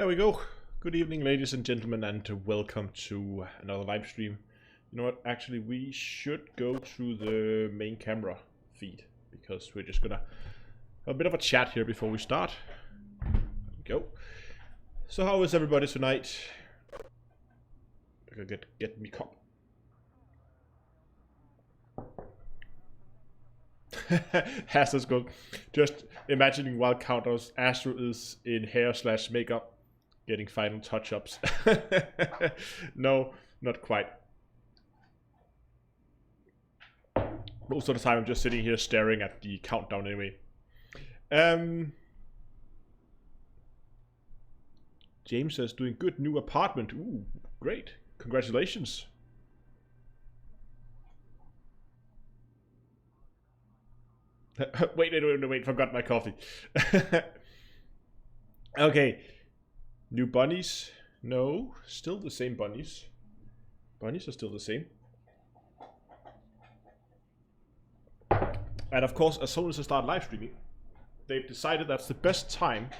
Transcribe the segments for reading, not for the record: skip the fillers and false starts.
There we go. Good evening, ladies and gentlemen, and welcome to another live stream. You know what? Actually, we should go to the main camera feed because we're just gonna have a bit of a chat here before we start. There we go. So, how is everybody tonight? I gotta get me cup. Haster's good. Just imagining while Counters Astro is in hair/makeup. Getting final touch-ups. No, not quite. Most of the time I'm just sitting here staring at the countdown anyway. James says, doing good, new apartment. Ooh, great. Congratulations. Wait, forgot my coffee. Okay. New bunnies? No, still the same bunnies. Bunnies are still the same. And of course, as soon as I start live streaming, they've decided that's the best time,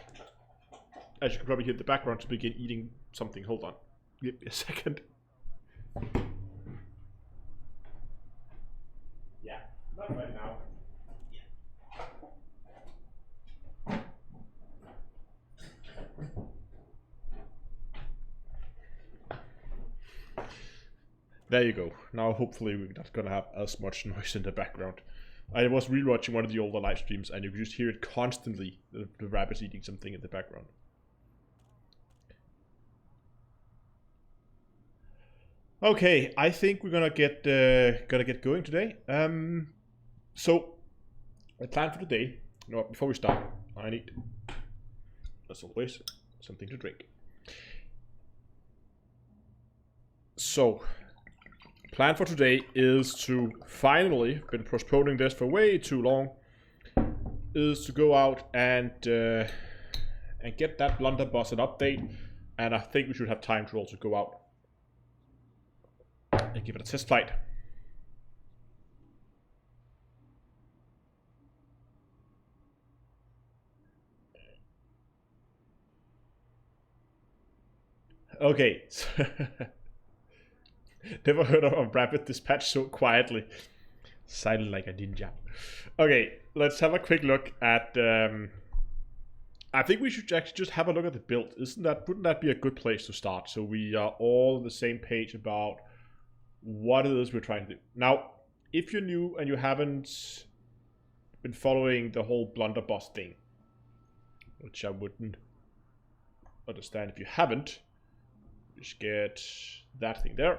as you can probably hear in the background, to begin eating something. Hold on. Give me a second. Yeah, not right now. There you go. Now hopefully we're not gonna have as much noise in the background. I was rewatching one of the older live streams and you could just hear it constantly, the rabbits eating something in the background. Okay, I think we're gonna get going today. So the plan for today. No, before we start, I need, as always, something to drink. So. Plan for today is to finally, been postponing this for way too long, is to go out and get that Blunderbuss an update, and I think we should have time to also go out and give it a test flight. Okay. Never heard of a rapid dispatch so quietly. Silent like a ninja. Okay, let's have a quick look at... I think we should actually just have a look at the build. Wouldn't that be a good place to start? So we are all on the same page about what it is we're trying to do. Now, if you're new and you haven't been following the whole Blunderbuss thing, which I wouldn't understand if you haven't, just get that thing there.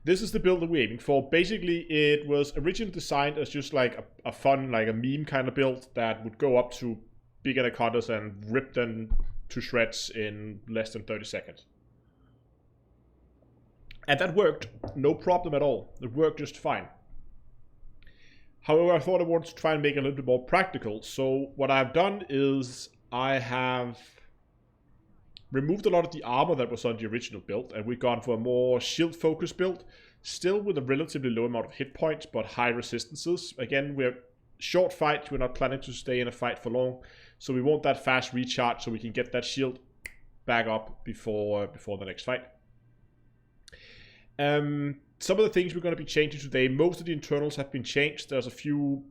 This is the build that we're aiming for. Basically, it was originally designed as just like a fun, like a meme kind of build that would go up to big anacondas and rip them to shreds in less than 30 seconds. And that worked, no problem at all. It worked just fine. However, I thought I wanted to try and make it a little bit more practical. So what I've done is I have removed a lot of the armor that was on the original build, and we've gone for a more shield-focused build, still with a relatively low amount of hit points, but high resistances. Again, we're short fight, we're not planning to stay in a fight for long, so we want that fast recharge so we can get that shield back up before the next fight. Some of the things we're going to be changing today, most of the internals have been changed. There's a few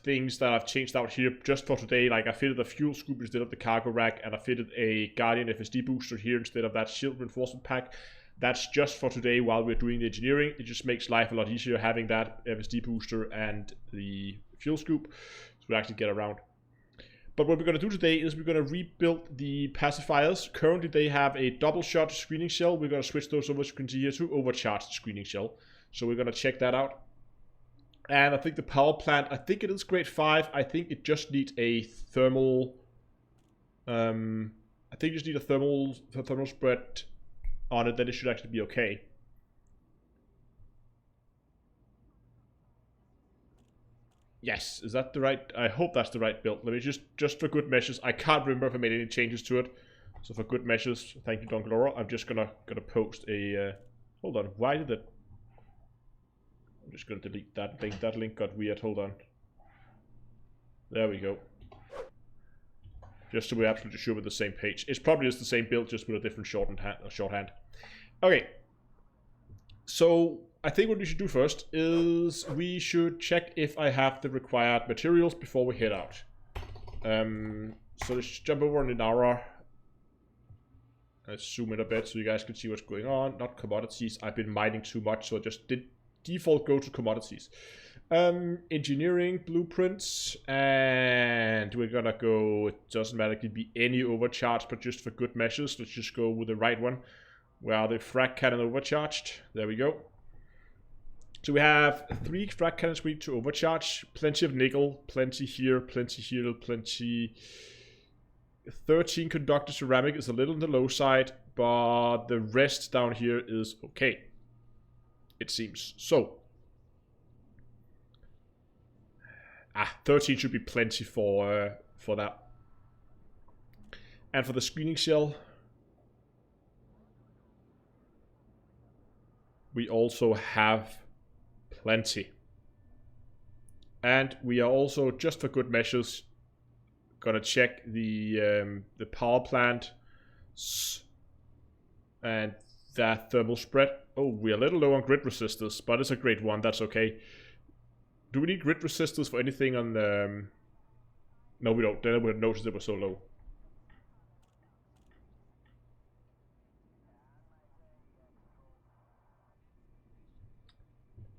things that I've changed out here just for today. Like I fitted a fuel scoop instead of the cargo rack, and I fitted a Guardian FSD booster here instead of that shield reinforcement pack. That's just for today while we're doing the engineering. It just makes life a lot easier having that FSD booster and the fuel scoop, so we actually get around. But what we're going to do today is we're going to rebuild the pacifiers. Currently they have a double shot screening shell. We're going to switch those over, as you can see here, to overcharged screening shell. So we're going to check that out. And I think the power plant, I think it is grade 5. I think it just needs a thermal... I think you just need a thermal spread on it, then it should actually be okay. Yes, is that the right... I hope that's the right build. Let me just for good measures, I can't remember if I made any changes to it. So for good measures, thank you, Don Glora. I'm just gonna post a... hold on, why did it... I'm just going to delete that link. That link got weird. Hold on. There we go. just so we're absolutely sure we're the same page. It's probably just the same build, just with a different shorthand. Okay. So I think what we should do first is we should check if I have the required materials before we head out. So let's jump over on Inara. Let's zoom in a bit so you guys can see what's going on. Not commodities. I've been mining too much, so I just did default go to commodities. Engineering, blueprints, and we're gonna go, it doesn't matter, it can be any overcharge, but just for good measures, let's just go with the right one. Where are the frag cannon overcharged? There we go. So we have 3 frag cannons we need to overcharge, plenty of nickel, plenty here, plenty. 13 conductor ceramic is a little on the low side, but the rest down here is okay, it seems. So 13 should be plenty for that. And for the screening shell, we also have plenty. And we are also, just for good measures, gonna check the power plant and that thermal spread. Oh, we're a little low on grid resistors, but it's a great one, that's okay. Do we need grid resistors for anything on the... No, we don't. Then I would have noticed it was so low.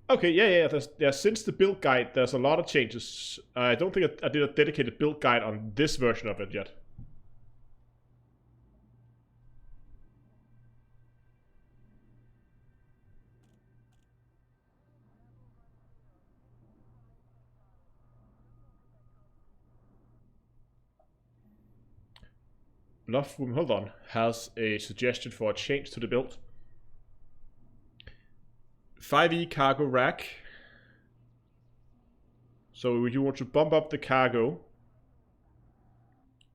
Okay, yeah. Since the build guide, there's a lot of changes. I don't think I did a dedicated build guide on this version of it yet. Loftroom, hold on, has a suggestion for a change to the build. 5e cargo rack. So you want to bump up the cargo.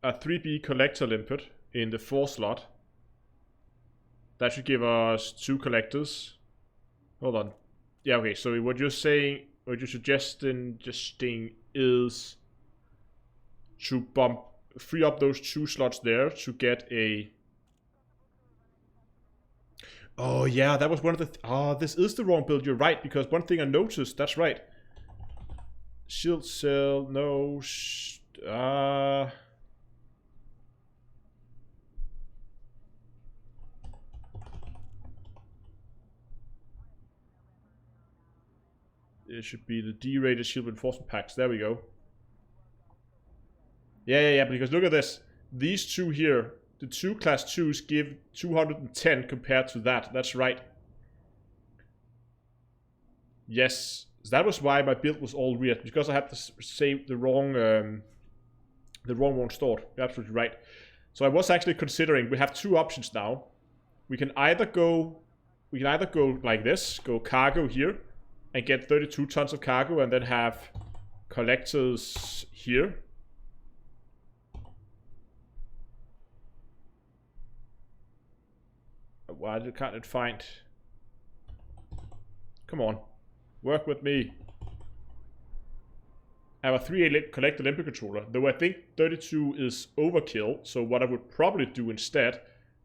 A 3B collector limpet in the 4 slot. That should give us 2 collectors. Hold on. Yeah, okay, so what you're saying, what you're suggesting is to free up those 2 slots there to get a... Oh yeah, that was one of the... this is the wrong build, you're right, because one thing I noticed, that's right. Shield cell, no... It should be the D-rated shield reinforcement packs, there we go. Yeah, because look at this. These 2 here, the 2 class 2s give 210 compared to that. That's right. Yes, that was why my build was all weird, because I had to save the wrong one stored. You're absolutely right. So I was actually considering, we have 2 options now. We can either go like this, go cargo here, and get 32 tons of cargo, and then have collectors here. Why can't it find... Come on. Work with me. I have a 3A collector limpet controller, though I think 32 is overkill, so what I would probably do instead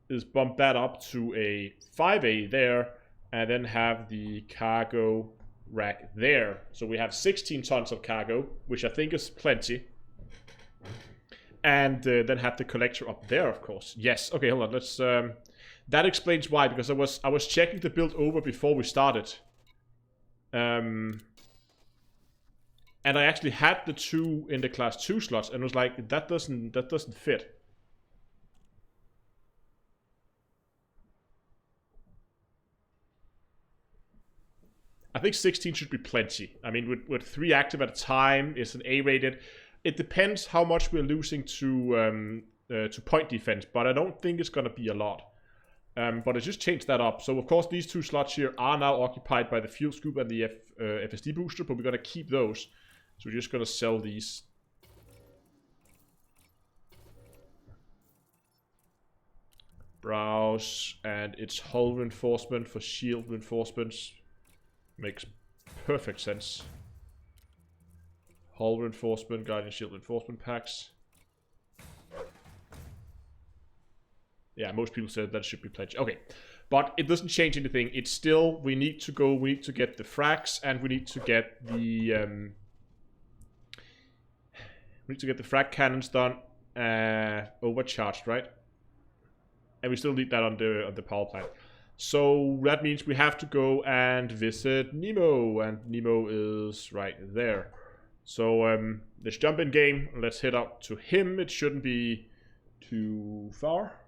is bump that up to a 5A there, and then have the cargo rack there. So we have 16 tons of cargo, which I think is plenty. And then have the collector up there, of course. Yes, okay, hold on, let's... that explains why, because I was checking the build over before we started. And I actually had the 2 in the class 2 slots, and was like, that doesn't fit. I think 16 should be plenty. I mean, with 3 active at a time, it's an A-rated. It depends how much we're losing to point defense, but I don't think it's gonna be a lot. But I just changed that up. So of course these 2 slots here are now occupied by the fuel scoop and the FSD booster, but we're gonna keep those. So we're just gonna sell these. Browse, and it's hull reinforcement for shield reinforcements. Makes perfect sense. Hull reinforcement, guardian shield reinforcement packs. Yeah, most people said that should be pledged. Okay, but it doesn't change anything. It's still, we need to get the frags, and we need to get the frag cannons done, overcharged, right? And we still need that on the power plant. So that means we have to go and visit Nemo, and Nemo is right there. So let's jump in game. Let's head up to him. It shouldn't be too far.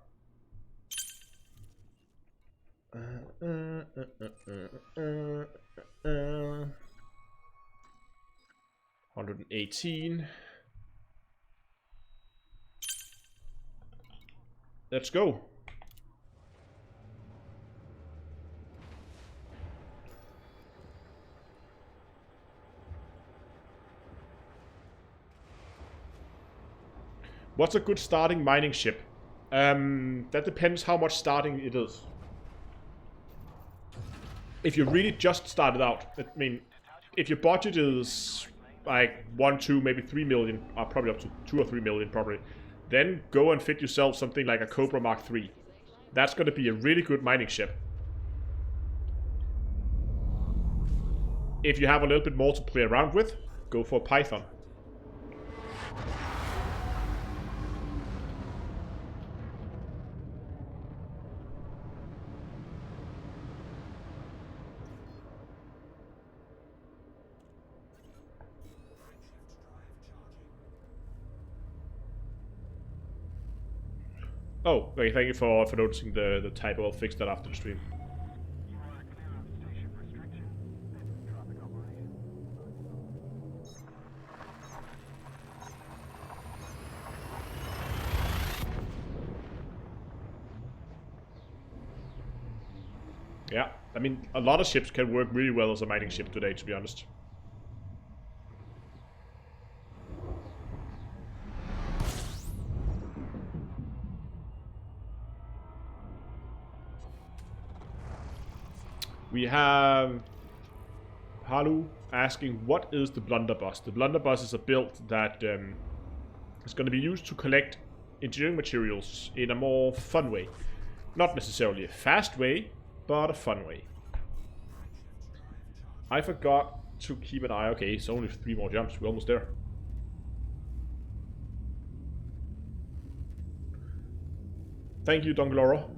118. Let's go. What's a good starting mining ship? That depends how much starting it is. If you really just started out, I mean, if your budget is like 1, 2, maybe 3 million, or probably up to 2 or 3 million probably, then go and fit yourself something like a Cobra Mark III. That's going to be a really good mining ship. If you have a little bit more to play around with, go for a Python. Oh, okay, thank you for noticing the typo. I'll fix that after the stream. Yeah, I mean, a lot of ships can work really well as a mining ship today, to be honest. We have Halu asking, what is the Blunderbuss? The Blunderbuss is a build that is going to be used to collect engineering materials in a more fun way. Not necessarily a fast way, but a fun way. I forgot to keep an eye. Okay, it's only 3 more jumps. We're almost there. Thank you, Dongloro.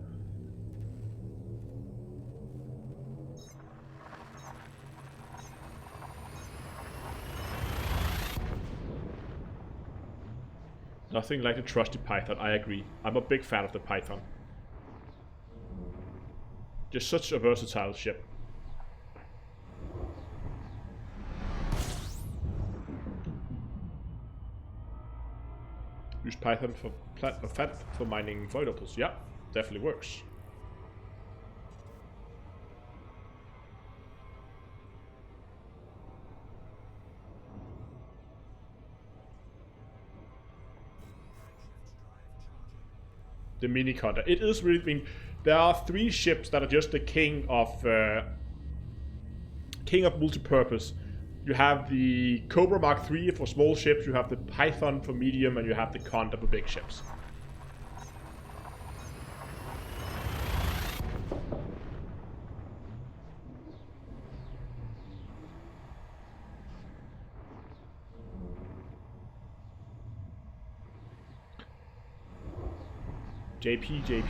Nothing like the trusty Python, I agree. I'm a big fan of the Python. Just such a versatile ship. Use Python for mining void opals. Yeah, definitely works. The mini cutter. It is really. I mean, there are 3 ships that are just the king of multi-purpose. You have the Cobra Mark III for small ships. You have the Python for medium, and you have the Condor for big ships. JP.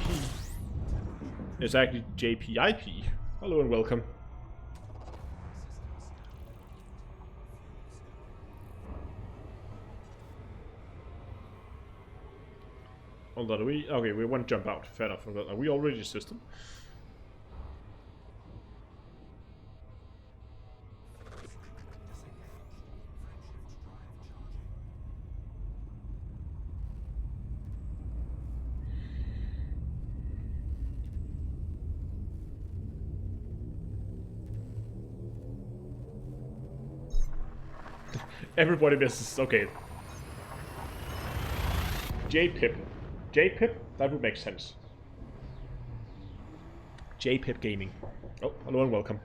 It's actually JPIP. Hello and welcome. Hold on, okay, we won't jump out. Fair enough. Are we already a system? Everybody misses. Okay. J-Pip. J-Pip? That would make sense. J-Pip Gaming. Oh, hello and welcome.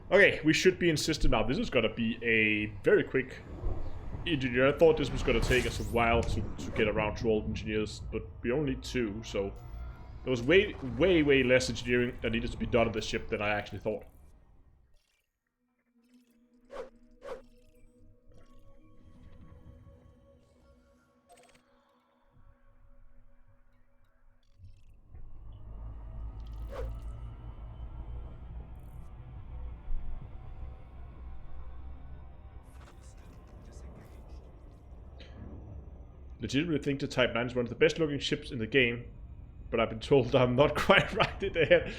Okay, we should be in system now. This is gonna be a very quick engineer. I thought this was gonna take us a while to get around to all engineers, but we only need 2, so There was way less engineering that needed to be done on this ship than I actually thought. Legitimately think the Type 9 is one of the best looking ships in the game, but I've been told I'm not quite right in the head.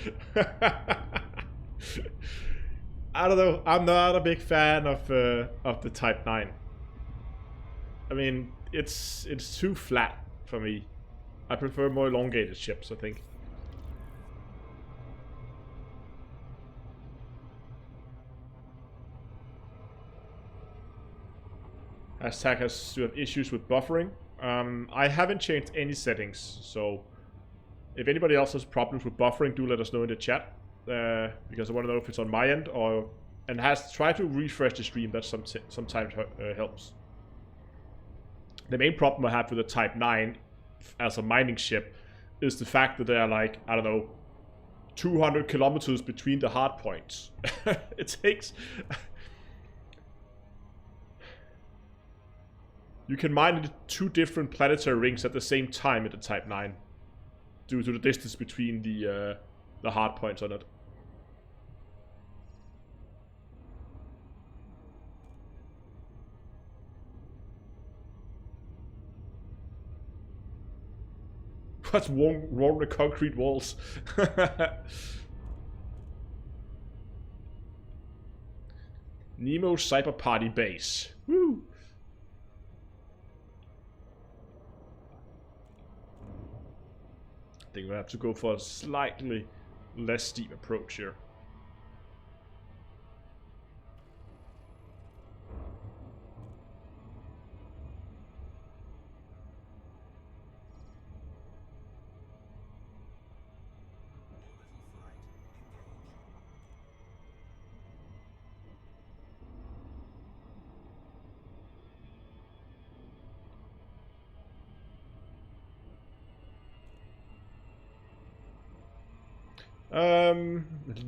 I don't know. I'm not a big fan of the Type 9. I mean, it's too flat for me. I prefer more elongated ships, I think. Hashtag has to have issues with buffering. I haven't changed any settings, so if anybody else has problems with buffering, do let us know in the chat, because I want to know if it's on my end or try to refresh the stream. That sometimes helps. The main problem I have with the Type 9 as a mining ship is the fact that there are like, I don't know, 200 kilometers between the hard points. It takes... You can mine 2 different planetary rings at the same time in the Type 9, due to the distance between the hard points on it. What's wrong with the concrete walls? Nemo Cyber Party base. Woo! I think we have to go for a slightly less steep approach here.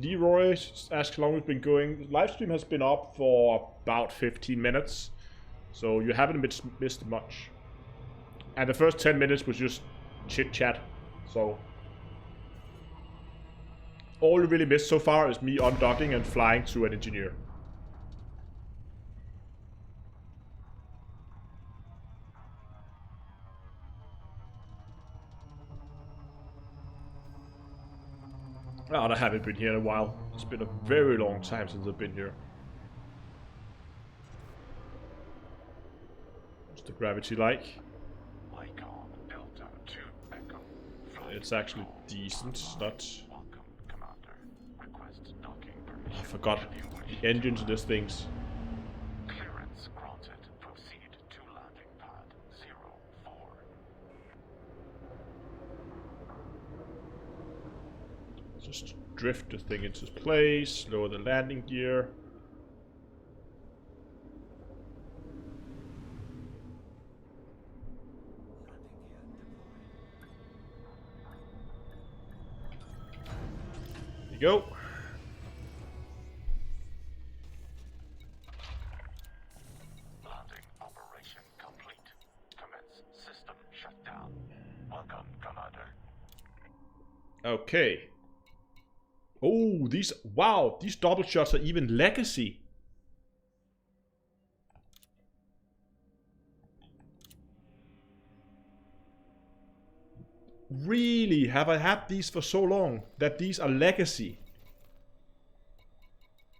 Leroy asks how long it's been going. The live stream has been up for about 15 minutes, so you haven't missed much. And the first 10 minutes was just chit chat, so all you really missed so far is me undocking and flying to an engineer. Oh, I haven't been here in a while. It's been a very long time since I've been here. What's the gravity like? It's actually decent. It's not... I forgot the engines of these things. Clearance granted. Proceed to landing pad 04. Just drift the thing into place, lower the landing gear. There you go. Landing operation complete. Commence system shutdown. Welcome, Commander. Okay. Oh, these double shots are even legacy. Really? Have I had these for so long that these are legacy?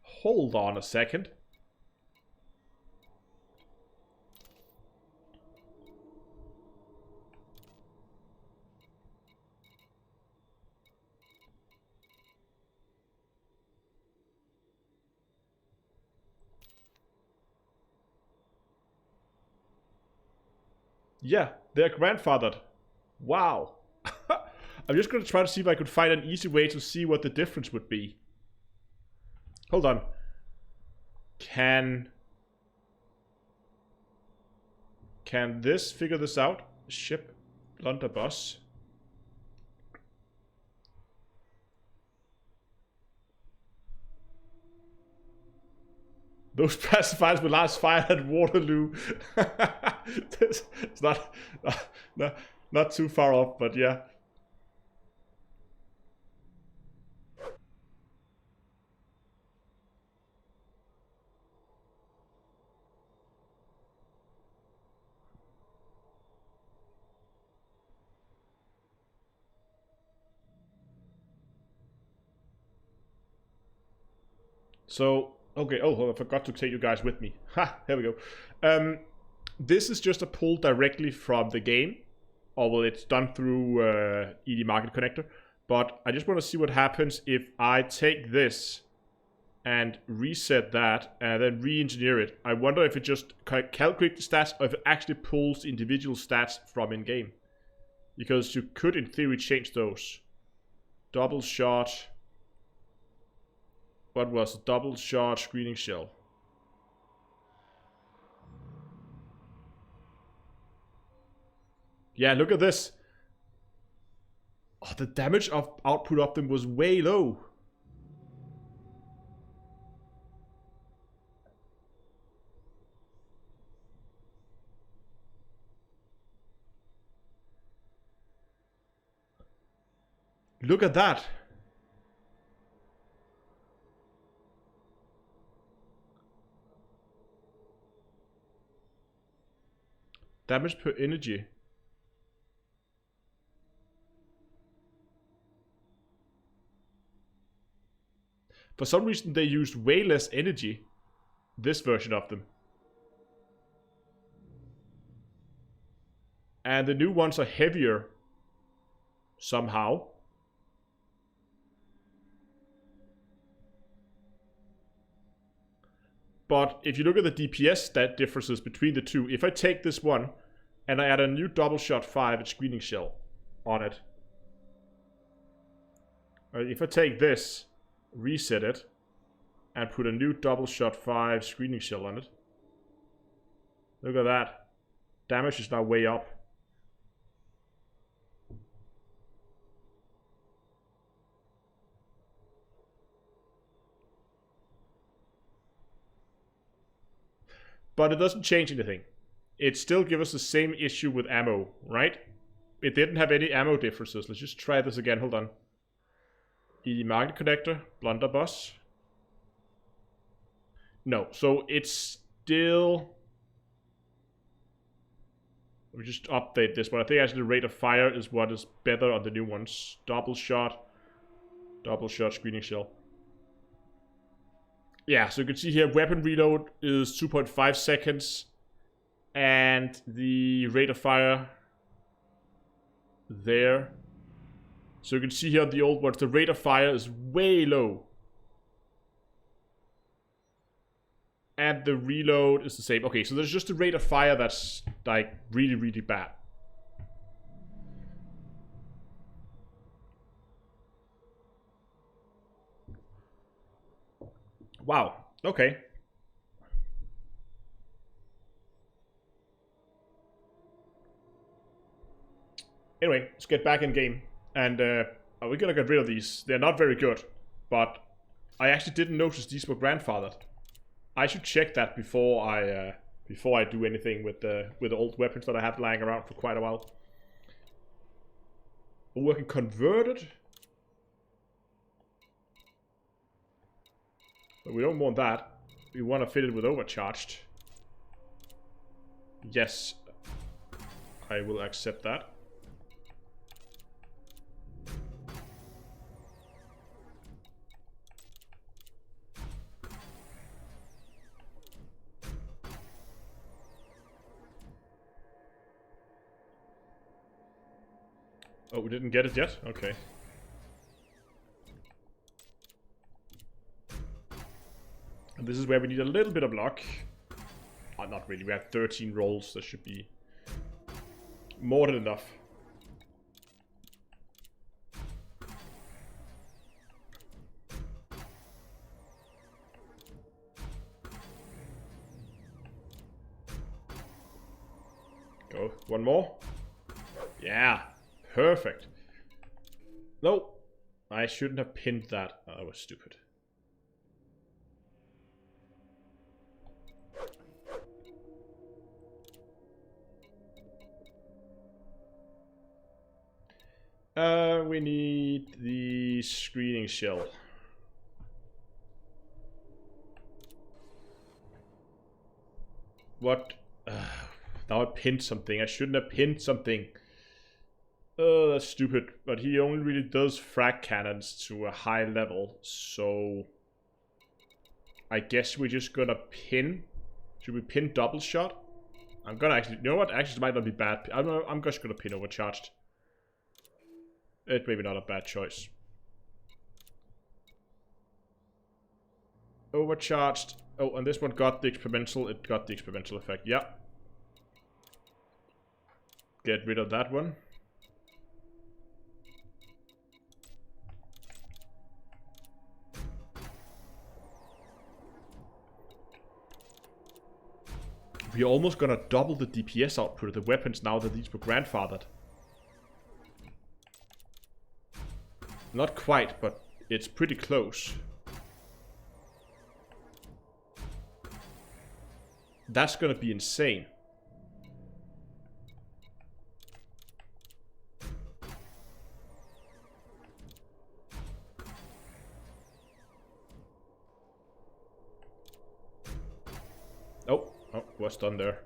Hold on a second. Yeah, they're grandfathered. Wow. I'm just going to try to see if I could find an easy way to see what the difference would be. Hold on. Can this figure this out? Ship Blunderbuss. Those pacifiers were last fired at Waterloo. It's not too far off, but yeah. So, okay, oh, I forgot to take you guys with me. Ha, here we go. This is just a pull directly from the game. Or well, it's done through ED Market Connector. But I just want to see what happens if I take this and reset that and then re-engineer it. I wonder if it just calculates the stats or if it actually pulls individual stats from in-game. Because you could, in theory, change those. Double shot. What was a double shot screening shell? Yeah, look at this. Oh, the damage of output of them was way low. Look at that. Damage per energy. For some reason they used way less energy. This version of them. And the new ones are heavier. Somehow. But if you look at the DPS stat differences between the two, if I take this one and I add a new double shot 5 screening shell on it. If I take this, reset it, and put a new double shot 5 screening shell on it. Look at that. Damage is now way up. But it doesn't change anything. It still gives us the same issue with ammo, right? It didn't have any ammo differences. Let's just try this again. Hold on. ED Market Connector, Blunderbuss. No, so it's still... Let me just update this one. I think actually the rate of fire is what is better on the new ones. Double shot screening shell. Yeah, so you can see here weapon reload is 2.5 seconds. And the rate of fire there. So you can see here on the old ones, the rate of fire is way low. And the reload is the same. Okay, so there's just the rate of fire that's like really, really bad. Wow, okay. Anyway, let's get back in game. And we're gonna get rid of these. They're not very good. But I actually didn't notice these were grandfathered. I should check that before I do anything with the old weapons that I have lying around for quite a while. Oh, I can convert it. But we don't want that. We want to fit it with overcharged. Yes. I will accept that. Oh, we didn't get it yet? Okay. And this is where we need a little bit of luck. Oh, not really. We have 13 rolls. That should be more than enough. Go. One more. Yeah. Perfect. No. I shouldn't have pinned that. Oh, I was stupid. We need the screening shell. What? Now I pinned something. I shouldn't have pinned something. Oh, that's stupid. But he only really does frag cannons to a high level, so I guess we're just gonna pin. Should we pin double shot? I'm gonna actually. You know what? Actually, it might not be bad. I'm just gonna pin overcharged. It's maybe not a bad choice. Overcharged. Oh, and this one got the experimental. It got the experimental effect. Yeah. Get rid of that one. We're almost gonna double the DPS output of the weapons now that these were grandfathered. Not quite, but it's pretty close. That's gonna be insane. Oh, what's done there?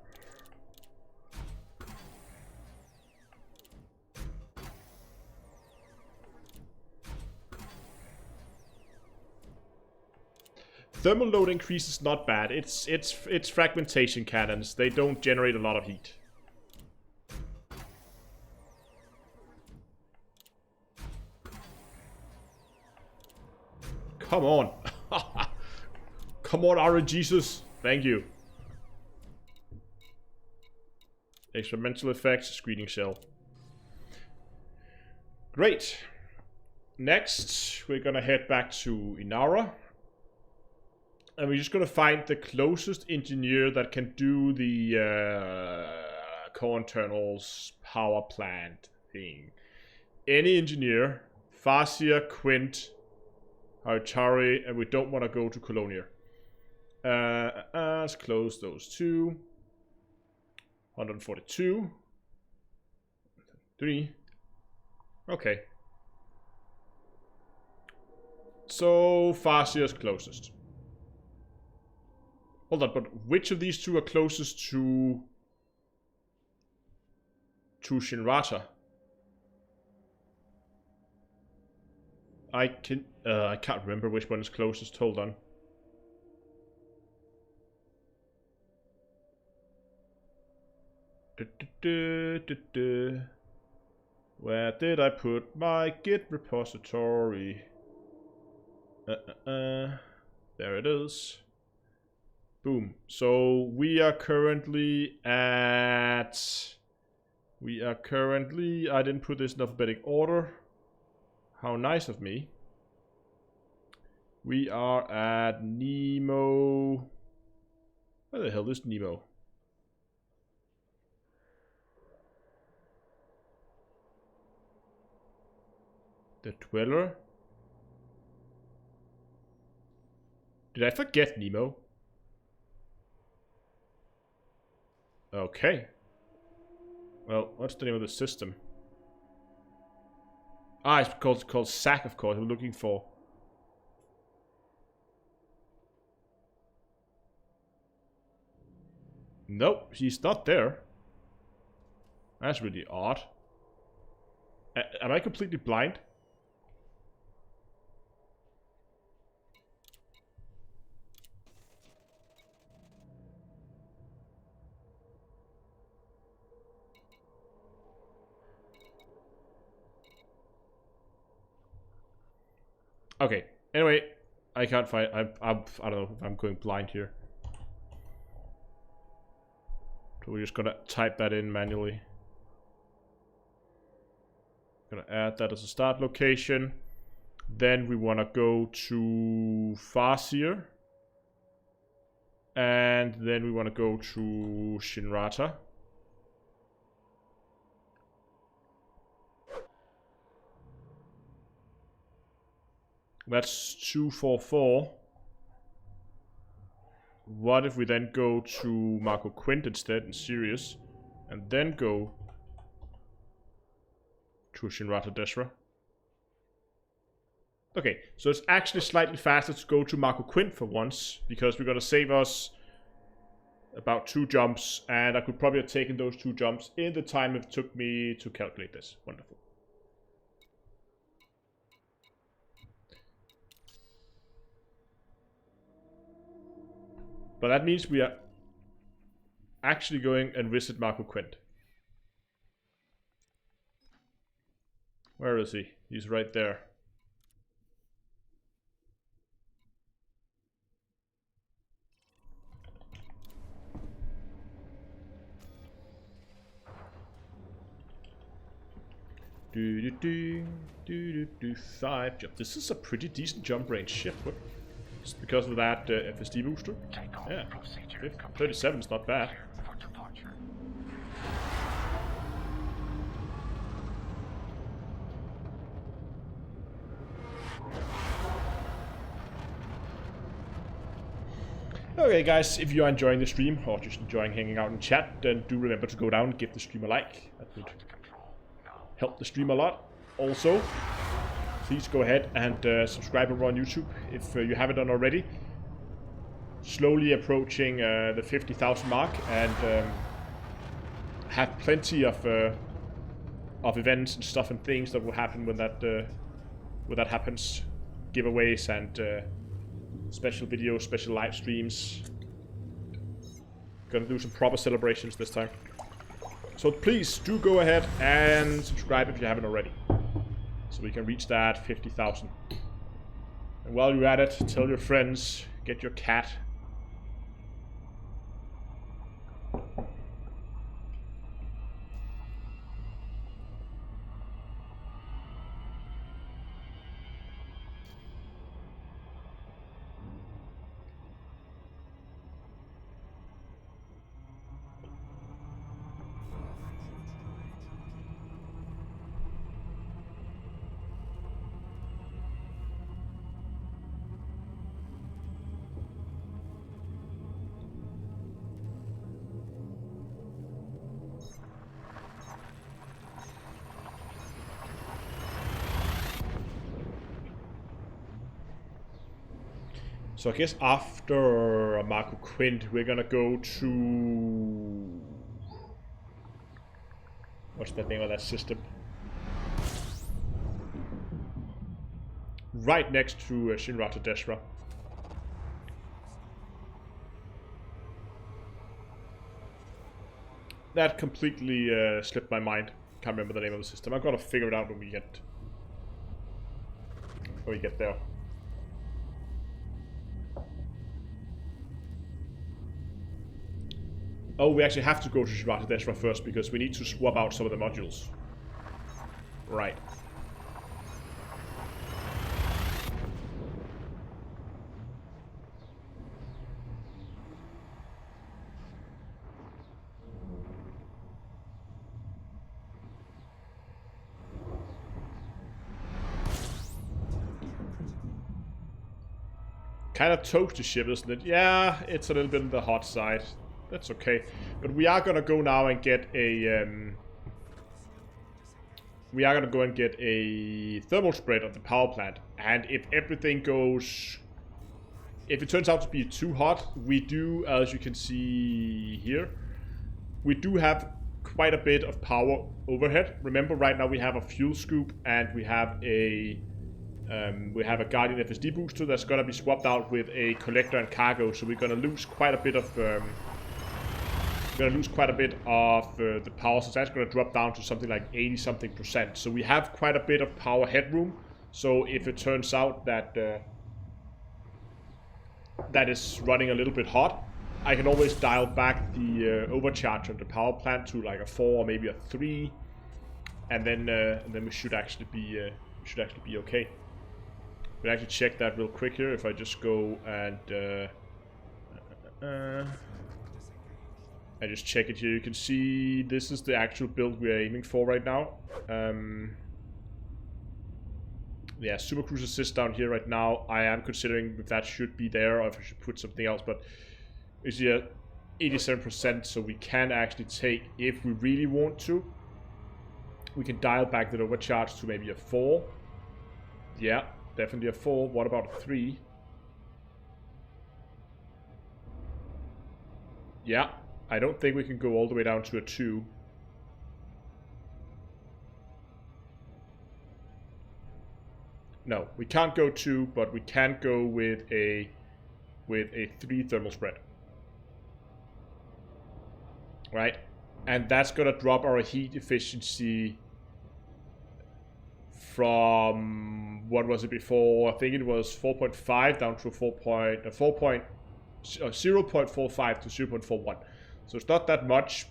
Thermal load increase is not bad. It's fragmentation cannons. They don't generate a lot of heat. Come on. Come on, RNGesus. Thank you. Experimental effects, screening shell. Great. Next, we're gonna head back to Inara. And we're just gonna find the closest engineer that can do the core internals power plant thing. Any engineer, Farseer, Quint, Haritari, and we don't want to go to Colonia. Let's close those two. 142. 3. Okay. So Farseer's closest. Hold on, but which of these two are closest to Shinrata? I can't remember which one is closest. Hold on. Where did I put my Git repository? There it is. Boom. So we are currently at... I didn't put this in alphabetic order. How nice of me. We are at Nemo... Where the hell is Nemo? The Dweller? Did I forget Nemo? Okay. Well, what's the name of the system? Ah, it's called SAC, of course. We're looking for. Nope, he's not there. That's really odd. Am I completely blind? Okay. Anyway, I can't find. I don't know if I'm going blind here. So we're just gonna type that in manually. Gonna add that as a start location. Then we wanna go to Farseer. And then we wanna go to Shinrata. That's 244. What if we then go to Marco Quint instead in Sirius? And then go to Shinrata Deshra. Okay, so it's actually slightly faster to go to Marco Quint for once, because we're going to save us about 2 jumps, and I could probably have taken those 2 jumps in the time it took me to calculate this. Wonderful. But that means we are actually going and visit Marco Quint. Where is he? He's right there. Do 5 jump. This is a pretty decent jump range. Shit, what? Just because of that FSD booster. Yeah, 37 is not bad. Okay guys, if you are enjoying the stream or just enjoying hanging out in chat, then do remember to go down and give the stream a like. That would help the stream a lot. Also, please go ahead and subscribe over on YouTube if you haven't done already. Slowly approaching the 50,000 mark, and have plenty of events and stuff and things that will happen when that happens. Giveaways and special videos, special live streams. Gonna do some proper celebrations this time. So please do go ahead and subscribe if you haven't already, so we can reach that 50,000. And while you're at it, tell your friends, get your cat. So I guess after Marco Quint, we're gonna go to... what's the name of that system? Right next to Shinrata Deshra. That completely slipped my mind. Can't remember the name of the system. I've got to figure it out when we get there. Oh, we actually have to go to Shinrata Deshra first because we need to swap out some of the modules. Right. Kind of toasty ship, isn't it? Yeah, it's a little bit on the hot side. That's okay. But we are gonna go now and get a thermal spread of the power plant. And if everything goes, if it turns out to be too hot, we do, as you can see here, we do have quite a bit of power overhead. Remember, right now we have a fuel scoop and we have a Guardian FSD booster that's gonna be swapped out with a collector and cargo. So we're gonna lose quite a bit of the power, so that's going to drop down to something like 80-something%. So we have quite a bit of power headroom. So if it turns out that that is running a little bit hot, I can always dial back the overcharge on the power plant to like a 4 or maybe a 3, and then we should actually be okay. We'll actually check that real quick here. If I just go and I just check it here. You can see this is the actual build we are aiming for right now. Yeah, Super Cruiser sits down here right now. I am considering if that should be there or if I should put something else, but it's here 87%, so we can actually take, if we really want to, We can dial back that overcharge to maybe a 4. Yeah, definitely a 4. What about a 3? Yeah, I don't think we can go all the way down to a 2. No, we can't go 2, but we can go with a 3 thermal spread. Right? And that's gonna drop our heat efficiency from, what was it before? I think it was 4.5 down to 0.45 to 0.41. So it's not that much,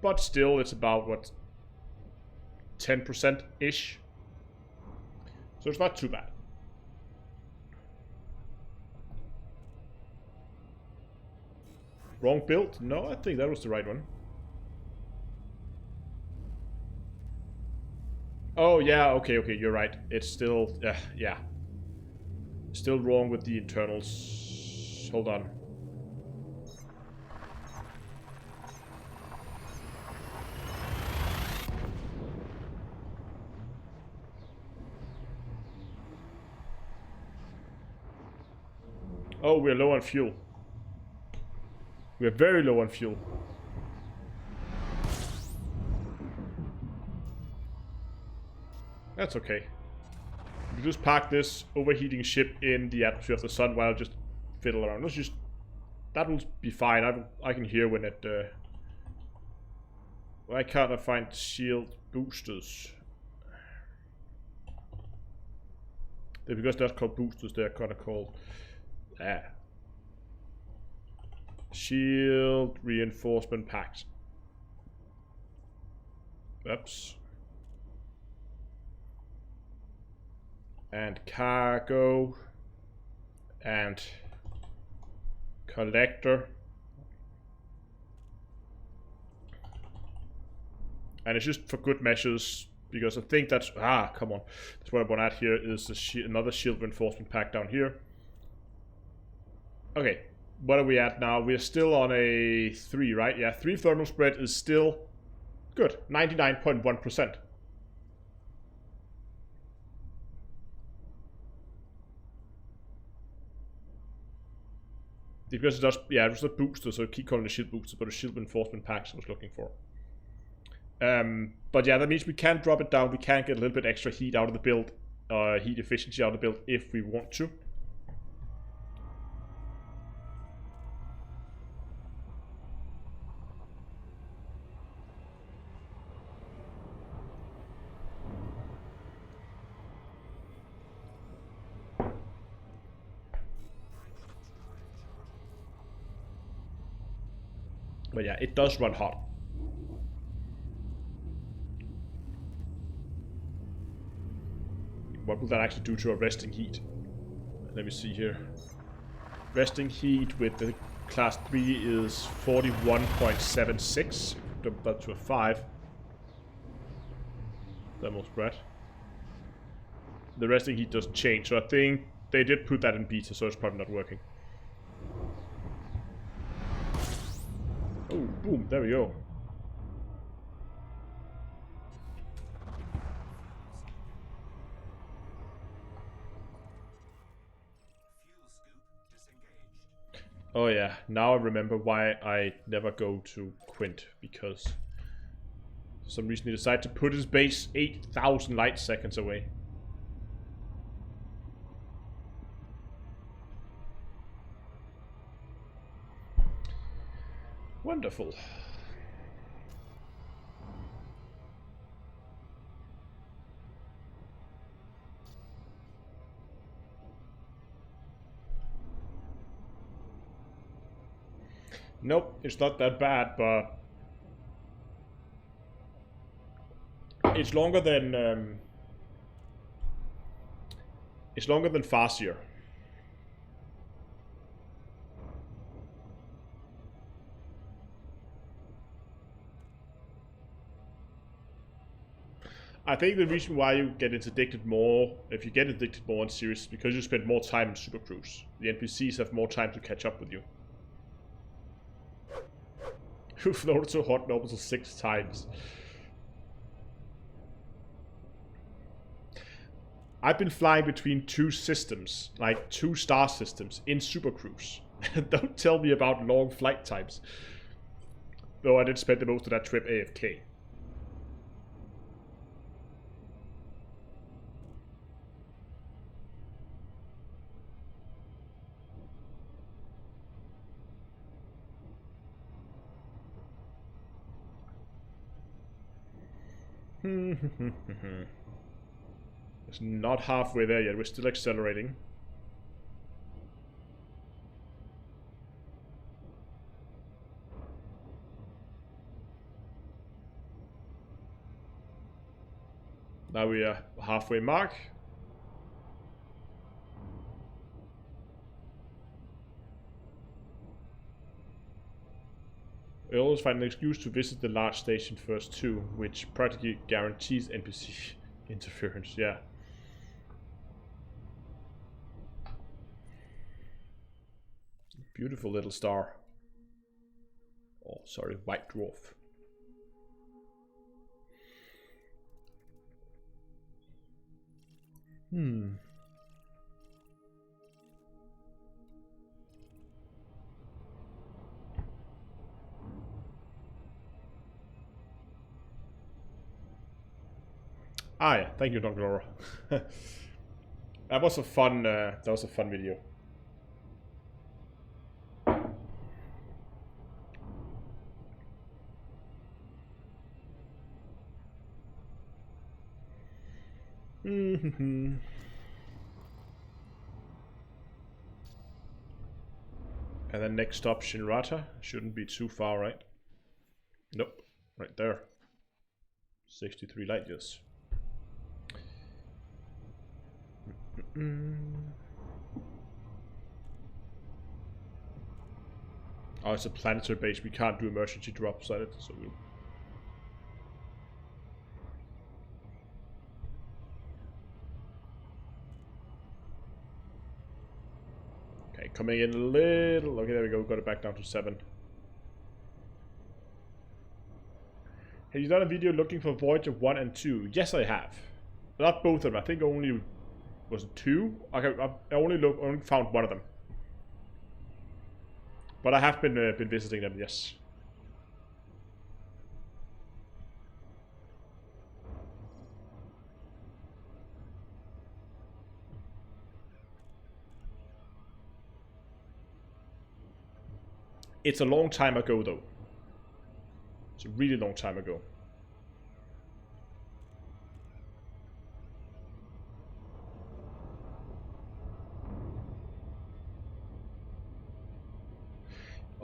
but still it's about, what, 10%-ish. So it's not too bad. Wrong build? No, I think that was the right one. Oh, yeah, okay, you're right. It's still, yeah. Still wrong with the internals. Hold on. Oh, we're low on fuel. We're very low on fuel. That's okay. We just park this overheating ship in the atmosphere of the sun while I just fiddle around. Let's just... That will be fine. I can hear when it... Why can't I find shield boosters? Because that's called boosters, they're kind of called... Shield reinforcement packs. Oops. And cargo. And collector. And it's just for good measures, because I think that's... come on. That's what I want to add here, is another shield reinforcement pack down here. Okay, what are we at now? We're still on a 3, right? Yeah, 3 thermal spread is still good. 99.1%. Because it does, yeah, it was a booster, so I keep calling it a shield booster, but a shield reinforcement packs I was looking for. But yeah, that means we can drop it down. We can get a little bit extra heat out of the build, heat efficiency out of the build if we want to. But yeah, it does run hot. What will that actually do to our resting heat? Let me see here. Resting heat with the class 3 is 41.76. Dump that to a 5. Thermal spread. The resting heat doesn't change, so I think they did put that in beta, so it's probably not working. Oh, boom, there we go. Oh yeah, now I remember why I never go to Quint, because for some reason he decided to put his base 8,000 light seconds away. Wonderful. Nope, it's not that bad, but it's longer than Farseer. I think the reason why you get interdicted more, if you get interdicted more in series, is because you spend more time in Super Cruise. The NPCs have more time to catch up with you. You've floated so hot and orbital 6 times. I've been flying between 2 systems, like 2 star systems in Super Cruise. Don't tell me about long flight times. Though I did spend the most of that trip AFK. It's not halfway there yet, we're still accelerating. Now we are halfway mark. We always find an excuse to visit the large station first too, which practically guarantees NPC interference, yeah. Beautiful little star. Oh, sorry, white dwarf. Ah yeah, thank you, Dr. Laura. That was a fun video. And then next stop, Shinrata. Shouldn't be too far, right? Nope, right there. 63 light years. Oh, it's a planetary base. We can't do emergency drops at it, so we'll... Okay, coming in a little... Okay, there we go. Got it back down to 7. Have you done a video looking for Voyager 1 and 2? Yes, I have. Not both of them. I think only... Was it 2? Okay, I only found one of them. But I have been visiting them, yes. It's a long time ago, though. It's a really long time ago.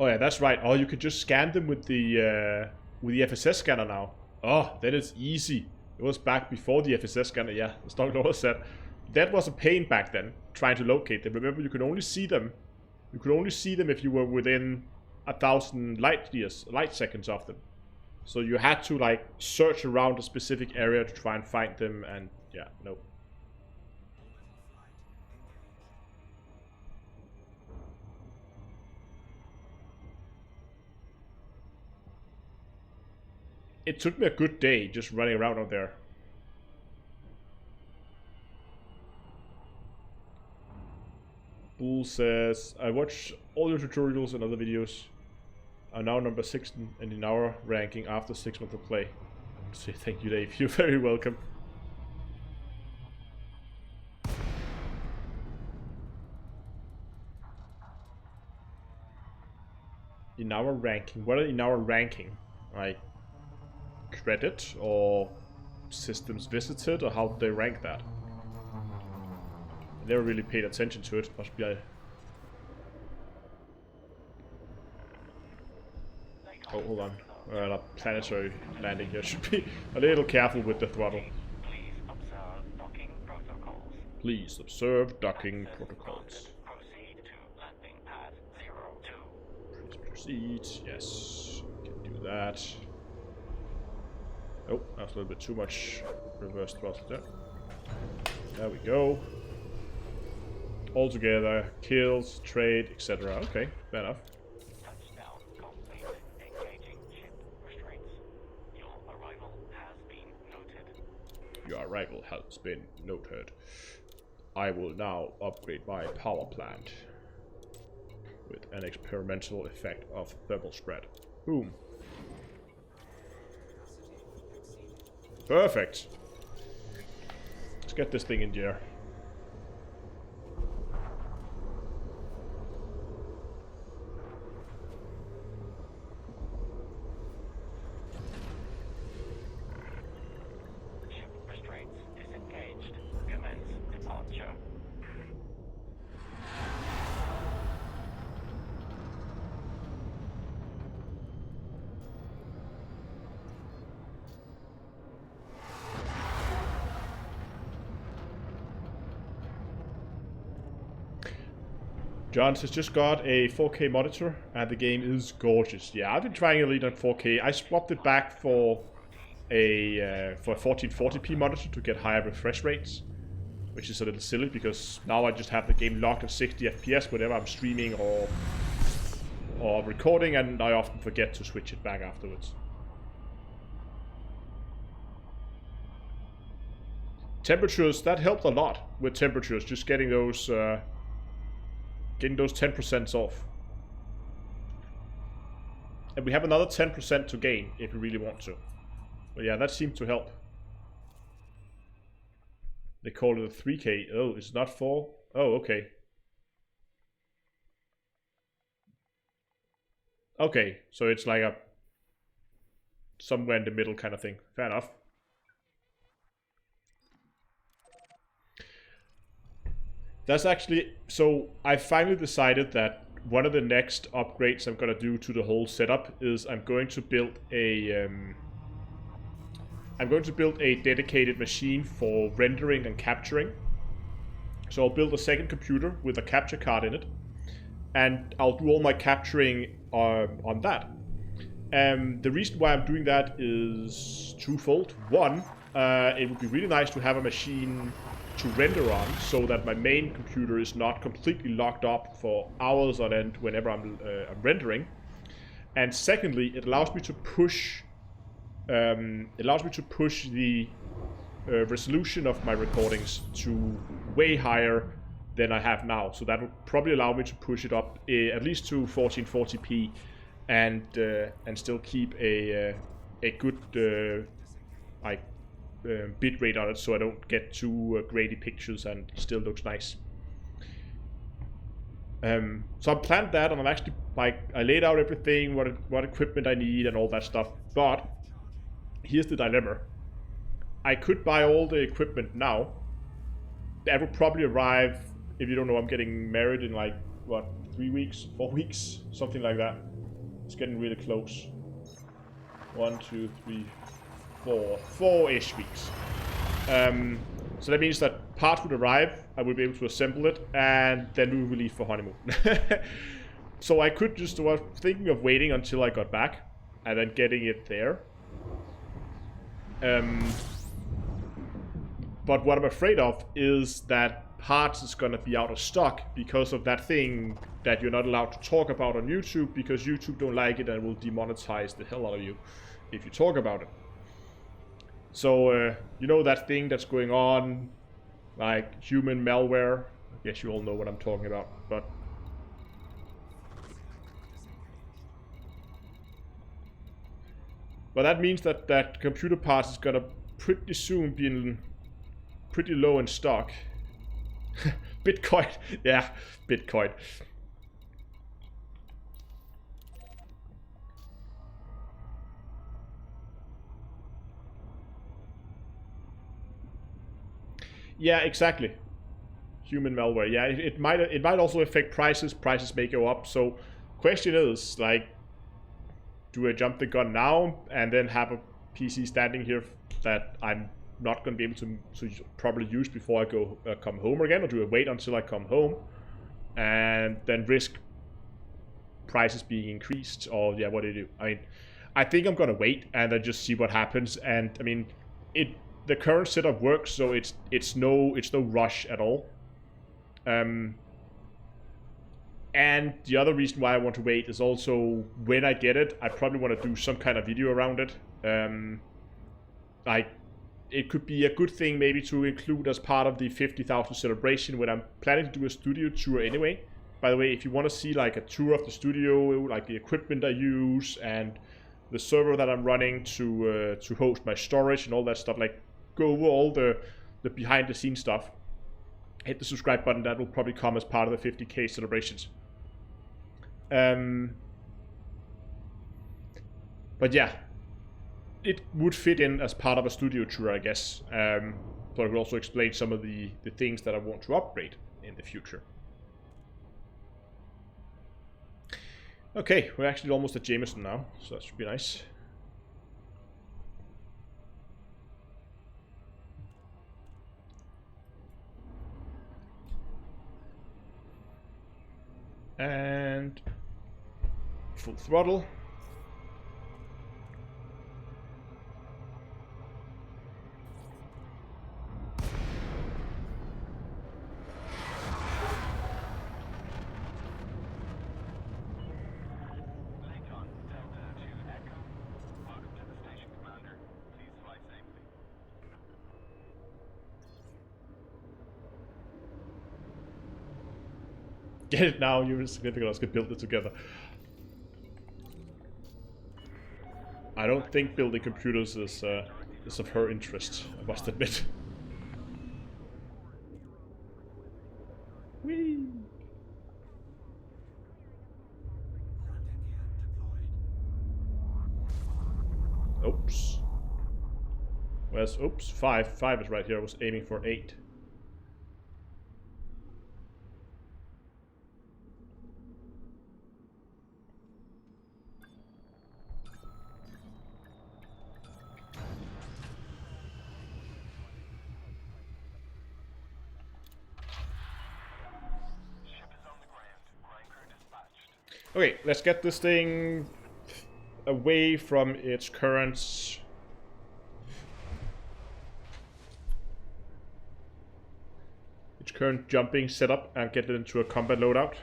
Oh yeah, that's right. Oh, you could just scan them with the FSS scanner now. Oh, that is easy. It was back before the FSS scanner. Yeah, as Dr. Laura said, that was a pain back then trying to locate them. Remember, you could only see them. You could only see them if you were within 1,000 light seconds of them. So you had to like search around a specific area to try and find them, and yeah, no. It took me a good day just running around out there. Bull says, I watched all your tutorials and other videos. I'm now number 6 in our ranking after 6 months of play. I want to say thank you, Dave. You're very welcome. In our ranking? What are in our ranking? Like credit or systems visited, or how do they rank that? I never really paid attention to it. Must be Oh, hold on. We're at a planetary landing here. Should be a little careful with the throttle. Please observe docking protocols. Please observe docking protocols. Proceed to landing pad 02. Please proceed. Yes, can do that. Oh, that's a little bit too much reverse throttle there. There we go. All together, kills, trade, etc. Okay, fair enough. Touchdown complete. Engaging ship restraints. Your arrival has been noted. Your arrival has been noted. I will now upgrade my power plant with an experimental effect of thermal spread. Boom. Perfect. Let's get this thing in gear. Ship restraints disengaged. Commence departure. Johns has just got a 4K monitor, and the game is gorgeous. Yeah, I've been trying Elite on 4K. I swapped it back for a 1440p monitor to get higher refresh rates, which is a little silly because now I just have the game locked at 60 FPS whenever I'm streaming or recording, and I often forget to switch it back afterwards. Temperatures, that helped a lot with temperatures, just getting those 10% off. And we have another 10% to gain if we really want to. But yeah, that seemed to help. They call it a 3K. Oh, it's not 4? Oh, okay. Okay, so it's like a somewhere in the middle kind of thing. Fair enough. That's actually, so I finally decided that one of the next upgrades I'm gonna do to the whole setup is I'm going to build a dedicated machine for rendering and capturing. So I'll build a second computer with a capture card in it, and I'll do all my capturing on that. The reason why I'm doing that is twofold. One, it would be really nice to have a machine to render on, so that my main computer is not completely locked up for hours on end whenever I'm rendering. And secondly, it allows me to push the resolution of my recordings to way higher than I have now. So that would probably allow me to push it up at least to 1440p and still keep a good bit rate on it, so I don't get too grainy pictures and it still looks nice. So I planned that, and I'm actually I laid out everything, what equipment I need and all that stuff. But here's the dilemma: I could buy all the equipment now. That would probably arrive, if you don't know, I'm getting married in like what, 3 weeks, 4 weeks, something like that. It's getting really close. 1, 2, 3, 4-ish weeks. So that means that parts would arrive, I would be able to assemble it, and then we will leave for honeymoon. So I could just, was thinking of waiting until I got back and then getting it there. But what I'm afraid of is that parts is gonna be out of stock because of that thing that you're not allowed to talk about on YouTube, because YouTube don't like it and will demonetize the hell out of you if you talk about it. So, you know that thing that's going on, like human malware? I guess you all know what I'm talking about, but... But that means that computer parts is gonna pretty soon be pretty low in stock. Bitcoin, yeah, Bitcoin. Yeah, exactly. Human malware. Yeah, it might also affect prices. Prices may go up. So, question is, like, do I jump the gun now and then have a PC standing here that I'm not going to be able to properly use before I come home again, or do I wait until I come home and then risk prices being increased? Or yeah, what do you do? I mean, I think I'm gonna wait and then just see what happens. And I mean, the current setup works, so it's no rush at all. And the other reason why I want to wait is also when I get it, I probably want to do some kind of video around it. Like it could be a good thing maybe to include as part of the 50,000 celebration when I'm planning to do a studio tour anyway. By the way, if you want to see like a tour of the studio, like the equipment I use and the server that I'm running to host my storage and all that stuff, like go over all the behind the scenes stuff, hit the subscribe button. That will probably come as part of the 50k celebrations. But yeah, it would fit in as part of a studio tour, I guess. But I will also explain some of the things that I want to upgrade in the future. Okay, we're actually almost at Jameson now, so that should be nice. And full throttle. Get it now, you're significant. Let's get build it together. I don't think building computers is of her interest, I must admit. Whee! Oops. Where's oops? 5. 5 is right here. I was aiming for 8. Okay, let's get this thing away from its current jumping setup and get it into a combat loadout.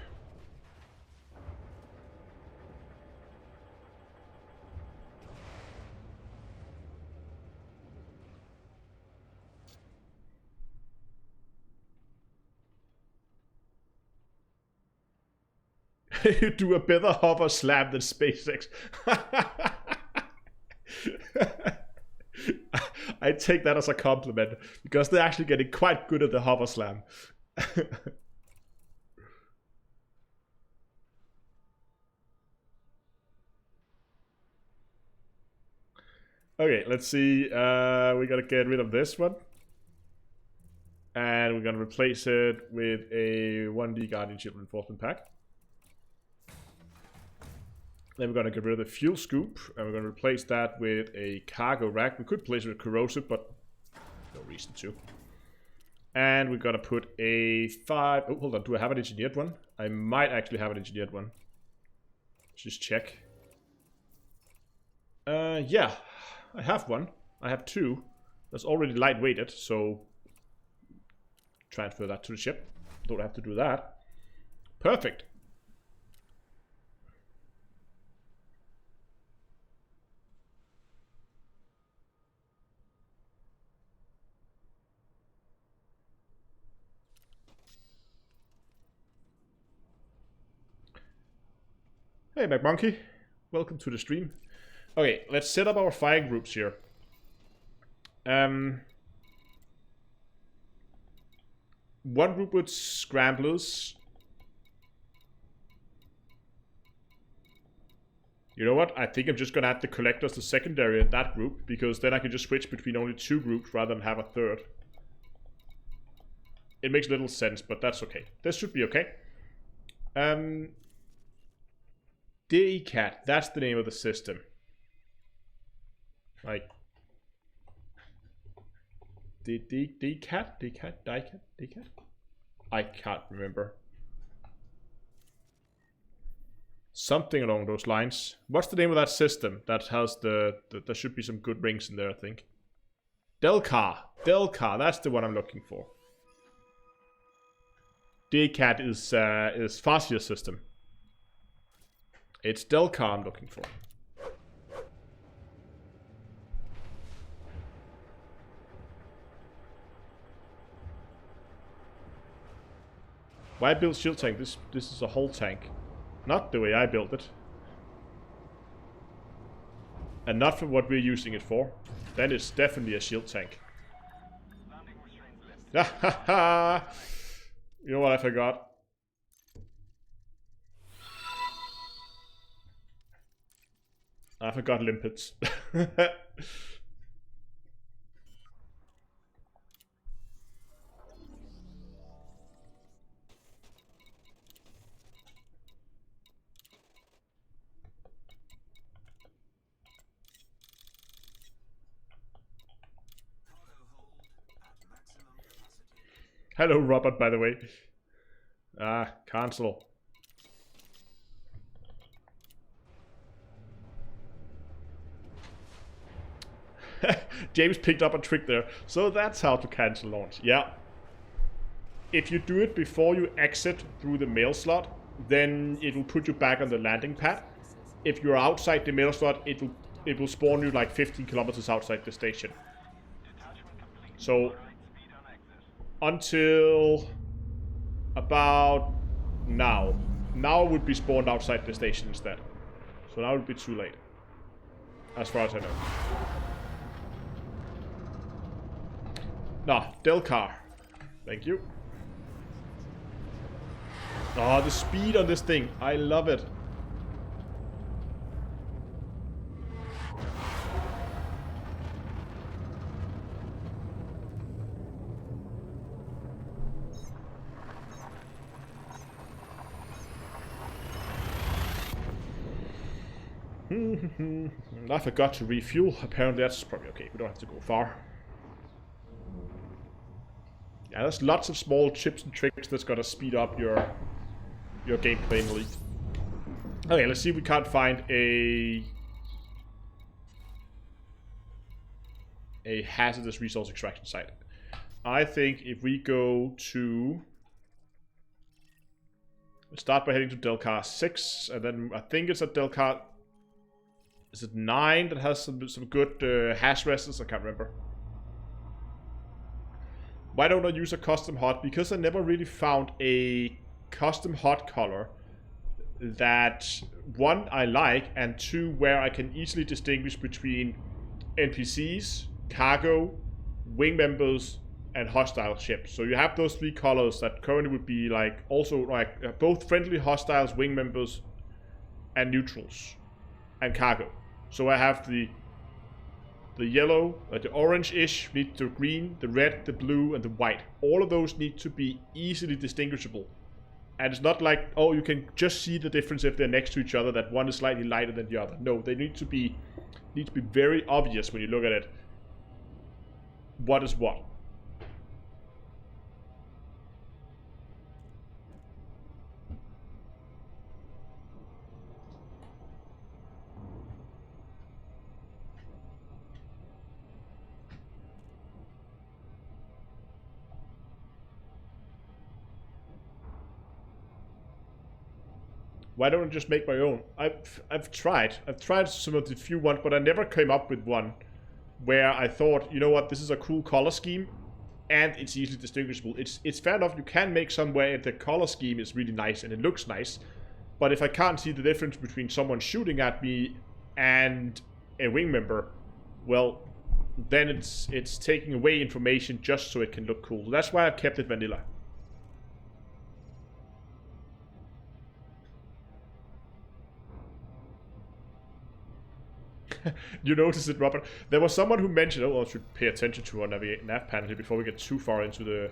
You do a better hover slam than SpaceX. I take that as a compliment, because they're actually getting quite good at the hover slam. Okay, let's see. We gotta get rid of this one. And we're gonna replace it with a 1D Guardianship Reinforcement Pack. Then we're going to get rid of the fuel scoop, and we're going to replace that with a cargo rack. We could place it with corrosive, but no reason to. And we're going to put a 5... Oh, hold on. Do I have an engineered one? I might actually have an engineered one. Let's just check. Yeah. I have one. I have 2. That's already lightweighted, so... transfer that to the ship. Don't have to do that. Perfect. Hey, McMonkey. Welcome to the stream. Okay, let's set up our firing groups here. One group with scramblers. You know what? I think I'm just gonna add the collectors, the secondary in that group, because then I can just switch between only 2 groups rather than have a third. It makes little sense, but that's okay. This should be okay. DCAT, that's the name of the system. Like DCAT? I can't remember. Something along those lines. What's the name of that system that has there should be some good rings in there, I think. Delcar, that's the one I'm looking for. DCAT is Farsia's system. It's Delcar I'm looking for. Why build shield tank? This is a whole tank. Not the way I built it. And not for what we're using it for. Then it's definitely a shield tank. Ha ha ha! You know what I forgot? I forgot limpets. Hello, Robert, by the way. Ah, cancel. James picked up a trick there. So that's how to cancel launch. Yeah. If you do it before you exit through the mail slot, then it will put you back on the landing pad. If you're outside the mail slot, it will spawn you like 15 kilometers outside the station. So until about now would be spawned outside the station instead. So now it would be too late, as far as I know. No, Delcar. Thank you. Oh, the speed on this thing. I love it. I forgot to refuel. Apparently that's probably okay. We don't have to go far. Yeah, there's lots of small tips and tricks that's gonna speed up your gameplay in Elite. Okay, let's see if we can't find a hazardous resource extraction site. I think if we go to... we start by heading to Delcar 6, and then I think it's at Delcar... is it 9 that has some good hash rests? I can't remember. Why don't I use a custom hot? Because I never really found a custom hot color that, one, I like, and two, where I can easily distinguish between NPCs, cargo, wing members, and hostile ships. So you have those three colors that currently would be like also like both friendly hostiles, wing members, and neutrals, and cargo. So I have the yellow, the orange-ish, need the green, the red, the blue, and the white. All of those need to be easily distinguishable. And it's not like, oh, you can just see the difference if they're next to each other, that one is slightly lighter than the other. No, they need to be very obvious when you look at it. What is what? Why don't I just make my own? I've tried some of the few ones, but I never came up with one where I thought, you know what, this is a cool color scheme, and it's easily distinguishable. It's fair enough, you can make some where the color scheme is really nice and it looks nice, but if I can't see the difference between someone shooting at me and a wing member, well, then it's taking away information just so it can look cool. That's why I've kept it vanilla. You noticed it, Robert. There was someone who mentioned, oh, I should pay attention to our nav panel here before we get too far into the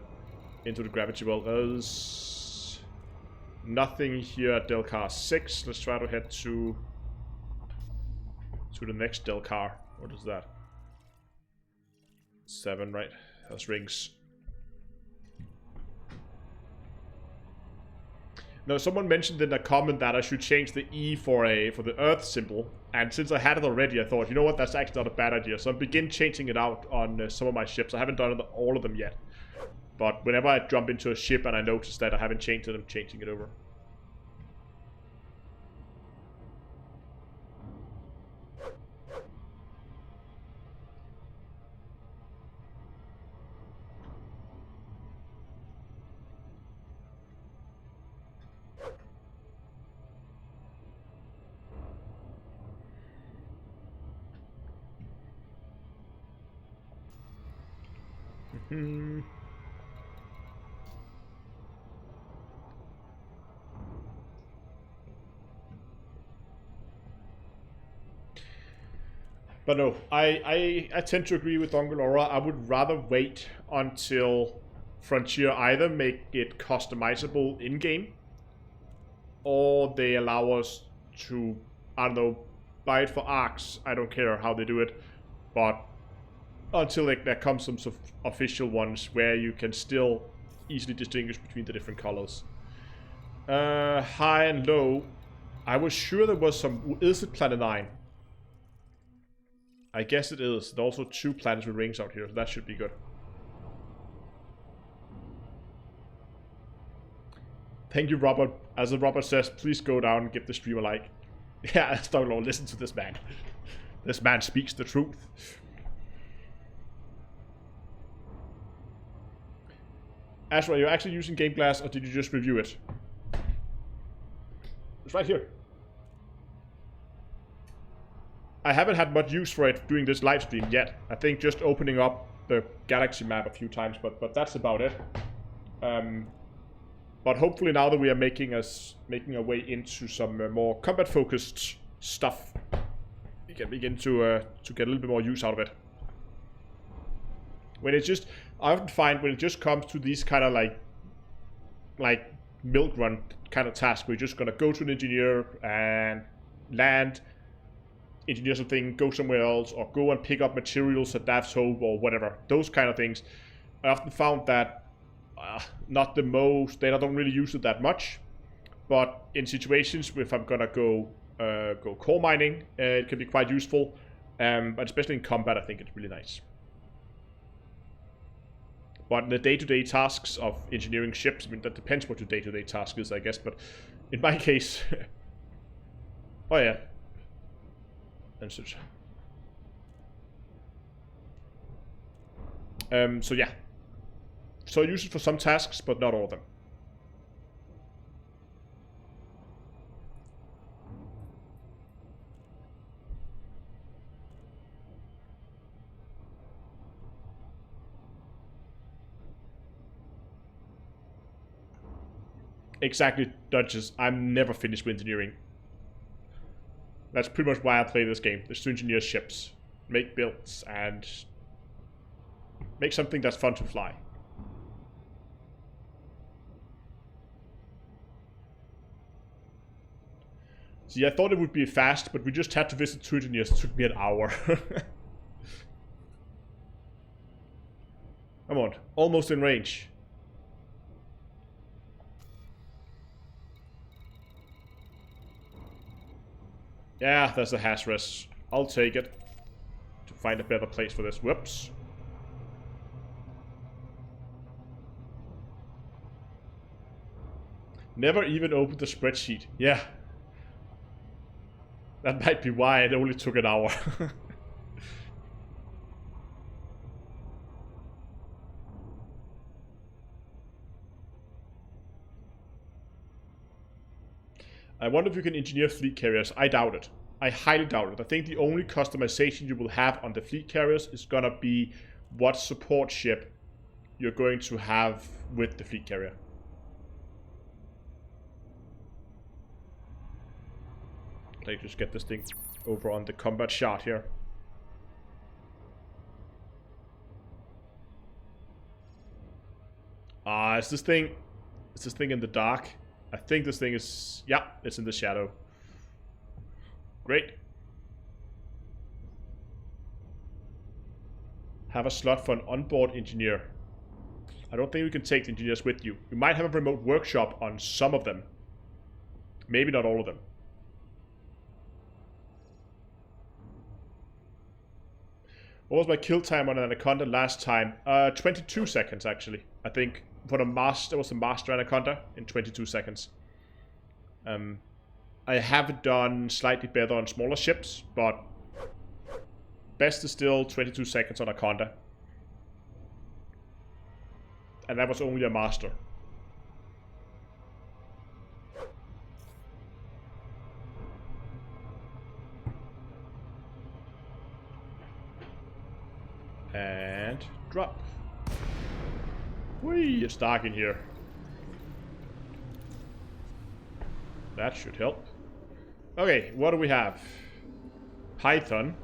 gravity well. There's nothing here at Delcar 6. Let's try to head to the next Delcar. What is that? 7, right? Those rings. No, someone mentioned in a comment that I should change the E for the Earth symbol, and since I had it already, I thought, you know what, that's actually not a bad idea. So I begin changing it out on some of my ships. I haven't done it on all of them yet, but whenever I jump into a ship and I notice that I haven't changed it, I'm changing it over. But no, I tend to agree with Dongalora. I would rather wait until Frontier either make it customizable in-game, or they allow us to, I don't know, buy it for arcs. I don't care how they do it, but until there comes some sort of official ones where you can still easily distinguish between the different colors. High and low. I was sure there was some. Is it Planet 9? I guess it is. There's also 2 planets with rings out here, so that should be good. Thank you, Robert. As Robert says, please go down and give the stream a like. Yeah, Starlord, listen to this man. This man speaks the truth. Ashra, are you actually using GameGlass, or did you just review it? It's right here. I haven't had much use for it doing this live stream yet. I think just opening up the galaxy map a few times, but that's about it. But hopefully now that we are making our way into some more combat focused stuff, we can begin to get a little bit more use out of it. When it's just, I often find when it just comes to these kind of like milk run kind of task, we're just gonna go to an engineer and land, engineer something, go somewhere else, or go and pick up materials at Daft's Hope or whatever. Those kind of things. I often found that not the most, they don't really use it that much. But in situations if I'm gonna go coal mining, it can be quite useful. But especially in combat, I think it's really nice. But in the day-to-day tasks of engineering ships, I mean, that depends what your day-to-day task is, I guess. But in my case, oh yeah. And such. So yeah. So I use it for some tasks, but not all of them. Exactly, Dodges. I'm never finished with engineering. That's pretty much why I play this game. Is to engineer ships, make builds, and make something that's fun to fly. See, I thought it would be fast, but we just had to visit 2 engineers. It took me an hour. Come on, almost in range. Yeah, there's a Hazardous. I'll take it. To find a better place for this. Whoops. Never even opened the spreadsheet. Yeah. That might be why it only took an hour. I wonder if you can engineer fleet carriers. I doubt it. I highly doubt it. I think the only customization you will have on the fleet carriers is gonna be what support ship you're going to have with the fleet carrier. Let's just get this thing over on the combat shot here. Is this thing in the dark? I think this thing is, yeah, it's in the shadow. Great. Have a slot for an onboard engineer. I don't think we can take the engineers with you. We might have a remote workshop on some of them. Maybe not all of them. What was my kill time on an Anaconda last time? 22 seconds, actually. I think for the master, it was a master Anaconda in 22 seconds. I have done slightly better on smaller ships, but best is still 22 seconds on Anaconda. And that was only a master. And drop. Whee, it's dark in here. That should help. Okay, what do we have? Python.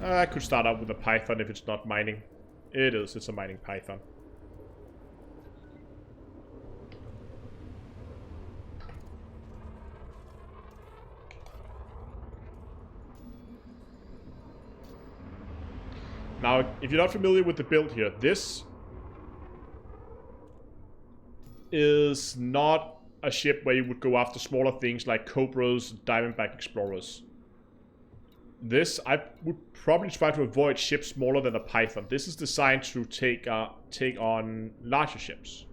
I could start out with a Python if it's not mining. It is, it's a mining Python. Now, if you're not familiar with the build here, this is not a ship where you would go after smaller things like Cobras, Diamondback Explorers. This, I would probably try to avoid ships smaller than a Python. This is designed to take on larger ships.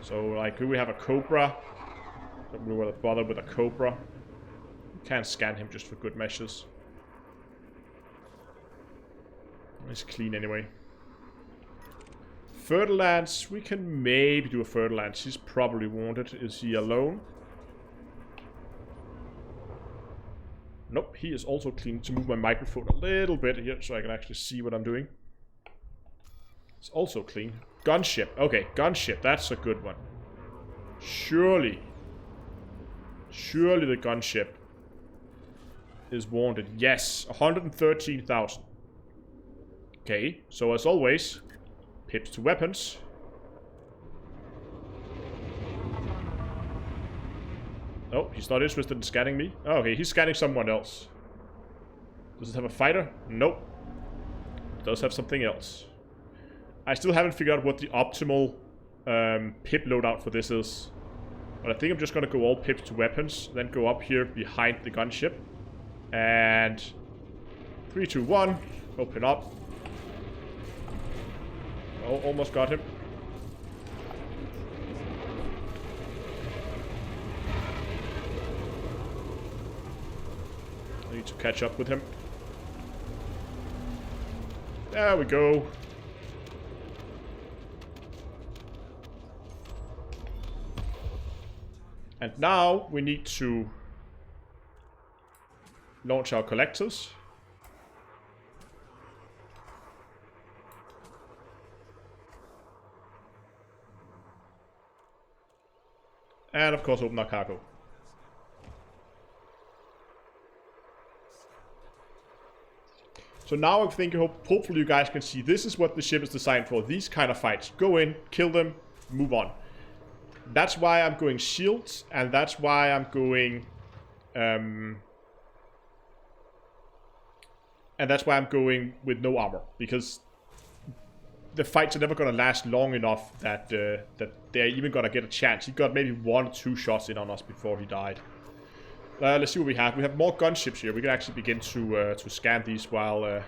So, like, here we have a Cobra. Don't really want to bother with a Cobra. Can't scan him just for good measures. He's clean anyway. Fertilance, we can maybe do a Fertilance. He's probably wounded. Is he alone? Nope, he is also clean. To move my microphone a little bit here so I can actually see what I'm doing. It's also clean. Gunship. Okay, gunship. That's a good one. Surely the gunship is wounded. Yes, 113,000. Okay, so as always, pips to weapons. Oh, he's not interested in scanning me. Oh, okay, he's scanning someone else. Does it have a fighter? Nope. It does have something else. I still haven't figured out what the optimal pip loadout for this is. But I think I'm just gonna go all pips to weapons, then go up here behind the gunship. And 3, 2, 1, open up. Oh, almost got him. I need to catch up with him. There we go. And now we need to launch our collectors. And of course open our cargo. So now I think, hopefully you guys can see this is what the ship is designed for. These kind of fights. Go in, kill them, move on. That's why I'm going shields, and that's why I'm going... and that's why I'm going with no armor. Because the fights are never going to last long enough that that they're even going to get a chance. He got maybe 1 or 2 shots in on us before he died. Let's see what we have. We have more gunships here. We can actually begin to scan these while...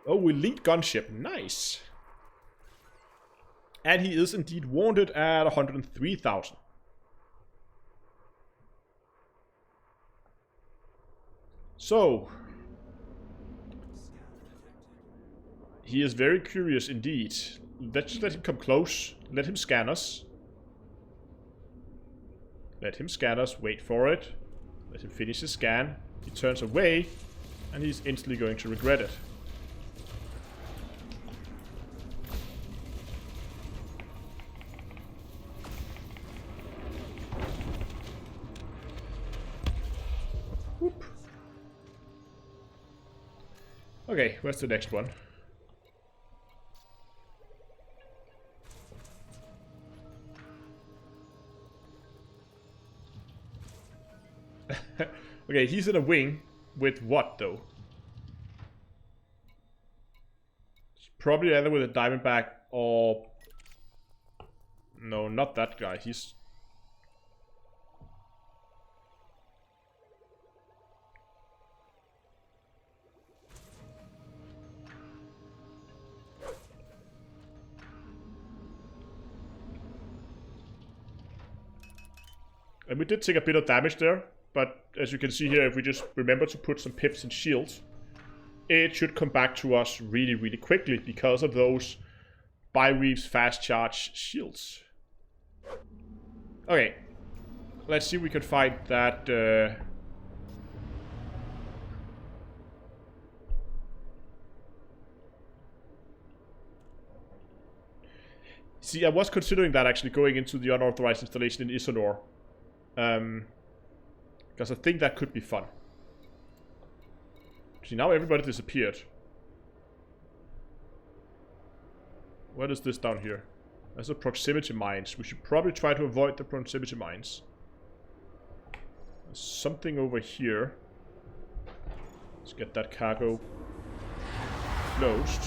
Oh, elite gunship. Nice. And he is indeed wounded at 103,000. So... he is very curious indeed. Let's just let him come close. Let him scan us. Let him scan us. Wait for it. Let him finish his scan. He turns away. And he's instantly going to regret it. Whoop. Okay, where's the next one? Okay, he's in a wing. With what, though? It's probably either with a Diamondback or... No, not that guy. He's... And we did take a bit of damage there. But as you can see here, if we just remember to put some pips and shields, it should come back to us really, really quickly because of those Bi-Reef's fast charge shields. Okay, let's see if we can find that... See, I was considering that actually going into the unauthorized installation in Isanor. Because I think that could be fun. See, now everybody disappeared. What is this down here? There's a proximity mines. We should probably try to avoid the proximity mines. There's something over here. Let's get that cargo closed.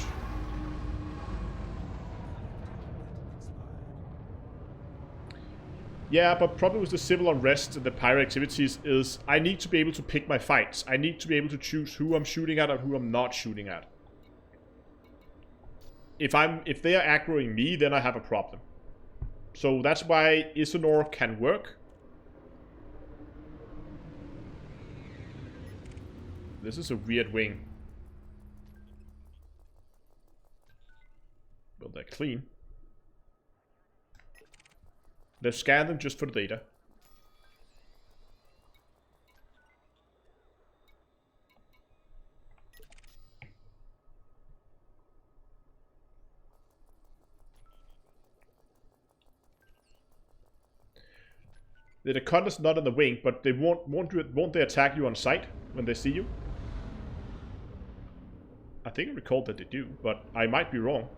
Yeah, but problem with the civil unrest and the pirate activities is I need to be able to pick my fights. I need to be able to choose who I'm shooting at and who I'm not shooting at. If they are aggroing me, then I have a problem. So that's why Isanor can work. This is a weird wing. Well, they're clean. They've scanned them just for the data. The Anaconda's not in the wing, but they won't they attack you on sight when they see you? I think I recall that they do, but I might be wrong.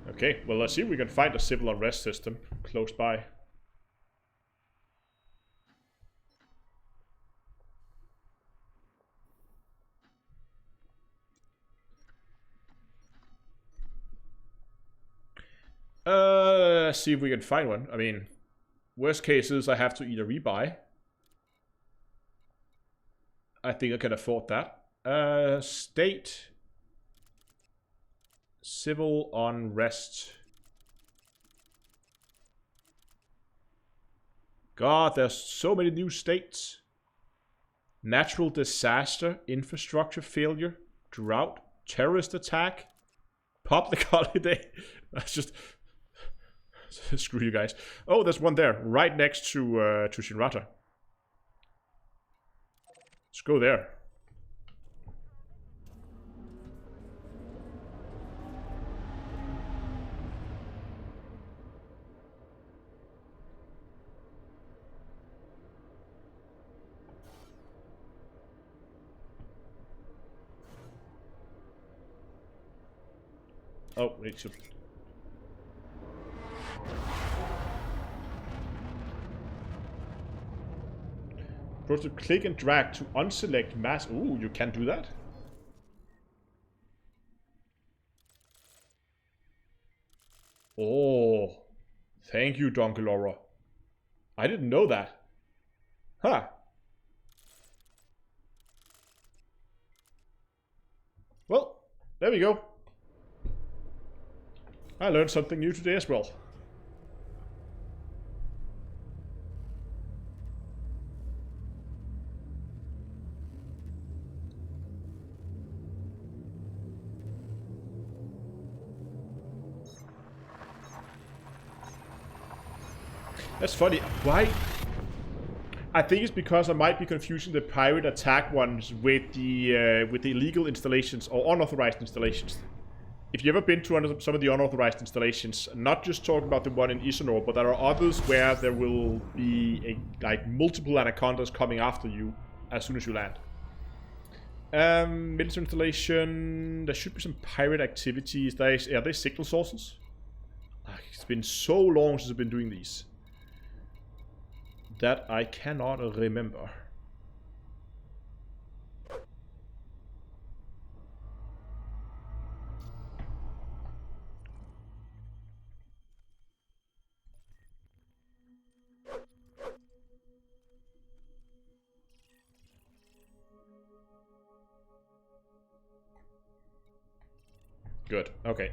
Okay, well, let's see if we can find a civil unrest system close by. Let's see if we can find one. I mean, worst case is I have to either rebuy. I think I can afford that. State... Civil unrest. God, there's so many new states. Natural disaster, infrastructure failure, drought, terrorist attack, public holiday. That's just... Screw you guys. Oh, there's one there, right next to Shinrata. Let's go there. Oh, it should... Go to click and drag to unselect mass. Ooh, you can do that? Oh, thank you, Donkelora. I didn't know that. Huh. Well, there we go. I learned something new today as well. That's funny. Why? I think it's because I might be confusing the pirate attack ones with the illegal installations or unauthorized installations. If you've ever been to some of the unauthorized installations, not just talking about the one in Isanor, but there are others where there will be like multiple anacondas coming after you as soon as you land. Military installation. There should be some pirate activities. Are they signal sources? It's been so long since I've been doing these that I cannot remember. Good, okay.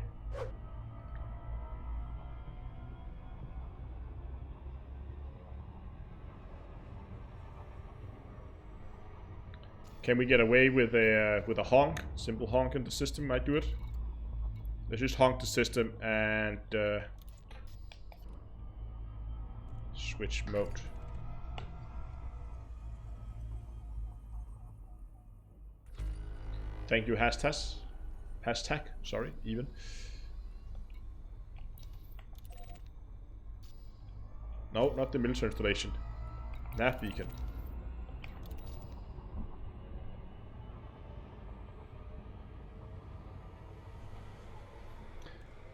Can we get away with a honk? Simple honk in the system might do it. Let's just honk the system and switch mode. Thank you, hashtag. Hashtag, sorry, even. No, not the military installation. Nav beacon.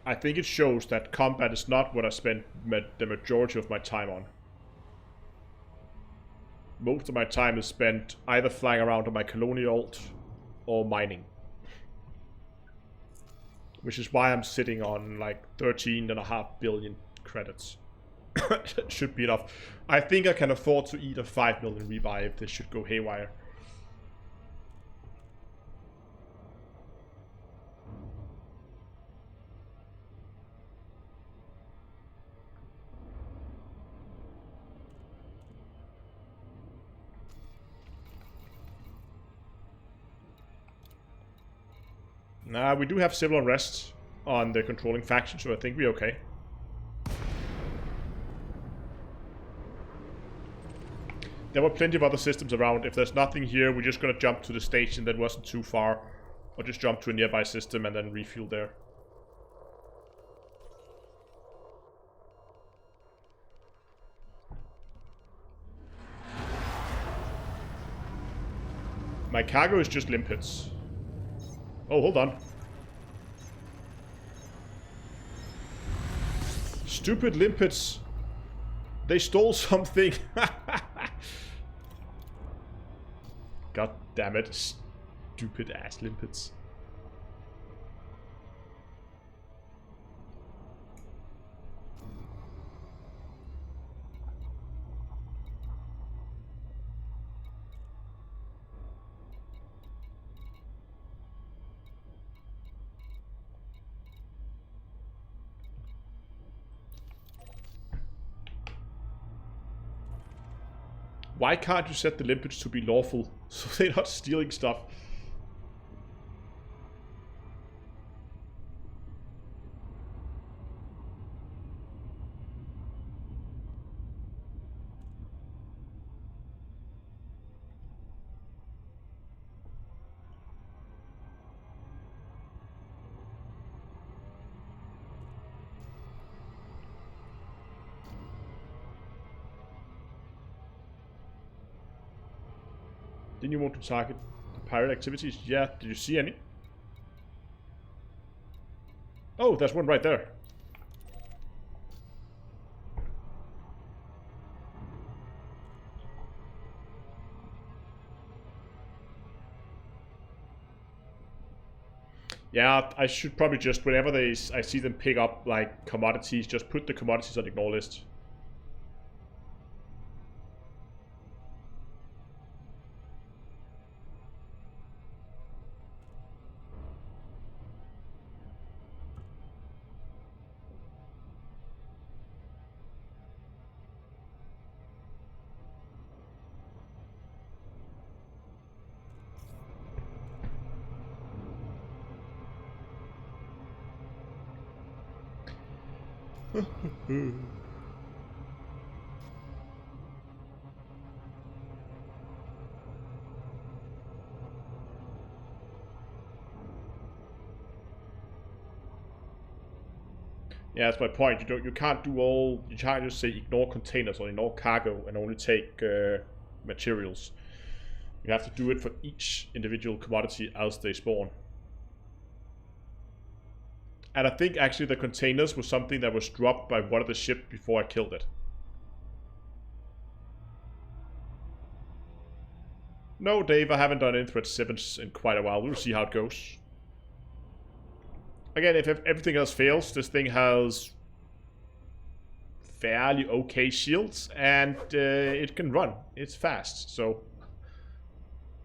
I think it shows that combat is not what I spent the majority of my time on. Most of my time is spent either flying around on my colonial or mining. Which is why I'm sitting on like 13.5 billion credits. Should be enough. I think I can afford to eat a 5 million rebuy if this should go haywire. Nah, we do have civil unrest on the controlling faction, so I think we're okay. There were plenty of other systems around. If there's nothing here, we're just gonna jump to the station that wasn't too far. Or just jump to a nearby system and then refuel there. My cargo is just limpets. Oh, hold on. Stupid limpets. They stole something. God damn it. Stupid ass limpets. Why can't you set the limpets to be lawful so they're not stealing stuff? Didn't you want to target the pirate activities? Yeah, did you see any? Oh, there's one right there. Yeah, I should probably just, whenever I see them pick up, like, commodities, just put the commodities on ignore list. Yeah, that's my point. You can't do all. You can't just say ignore containers or ignore cargo and only take materials. You have to do it for each individual commodity as they spawn. And I think actually the containers was something that was dropped by one of the ships before I killed it. No, Dave, I haven't done any threat 7s in quite a while. We'll see how it goes. Again, if everything else fails, this thing has fairly okay shields, and it can run. It's fast, so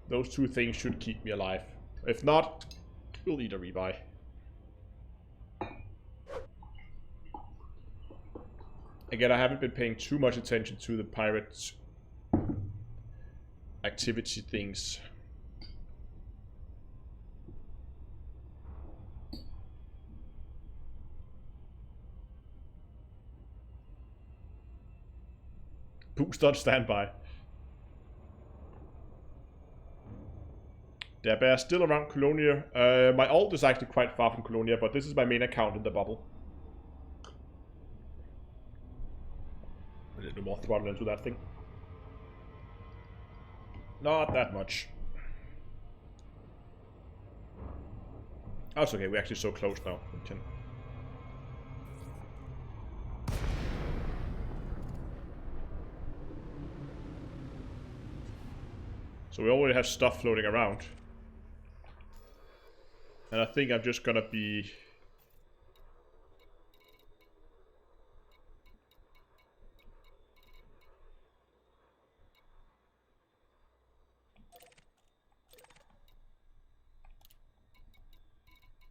those two things should keep me alive. If not, we'll eat a rebuy. Again, I haven't been paying too much attention to the pirate activity things. Boost on standby. They're still around Colonia. My alt is actually quite far from Colonia, but this is my main account in the bubble. A little more throttle into that thing. Not that much. Oh, it's okay. We're actually so close now. We can... So we already have stuff floating around. And I think I'm just gonna be...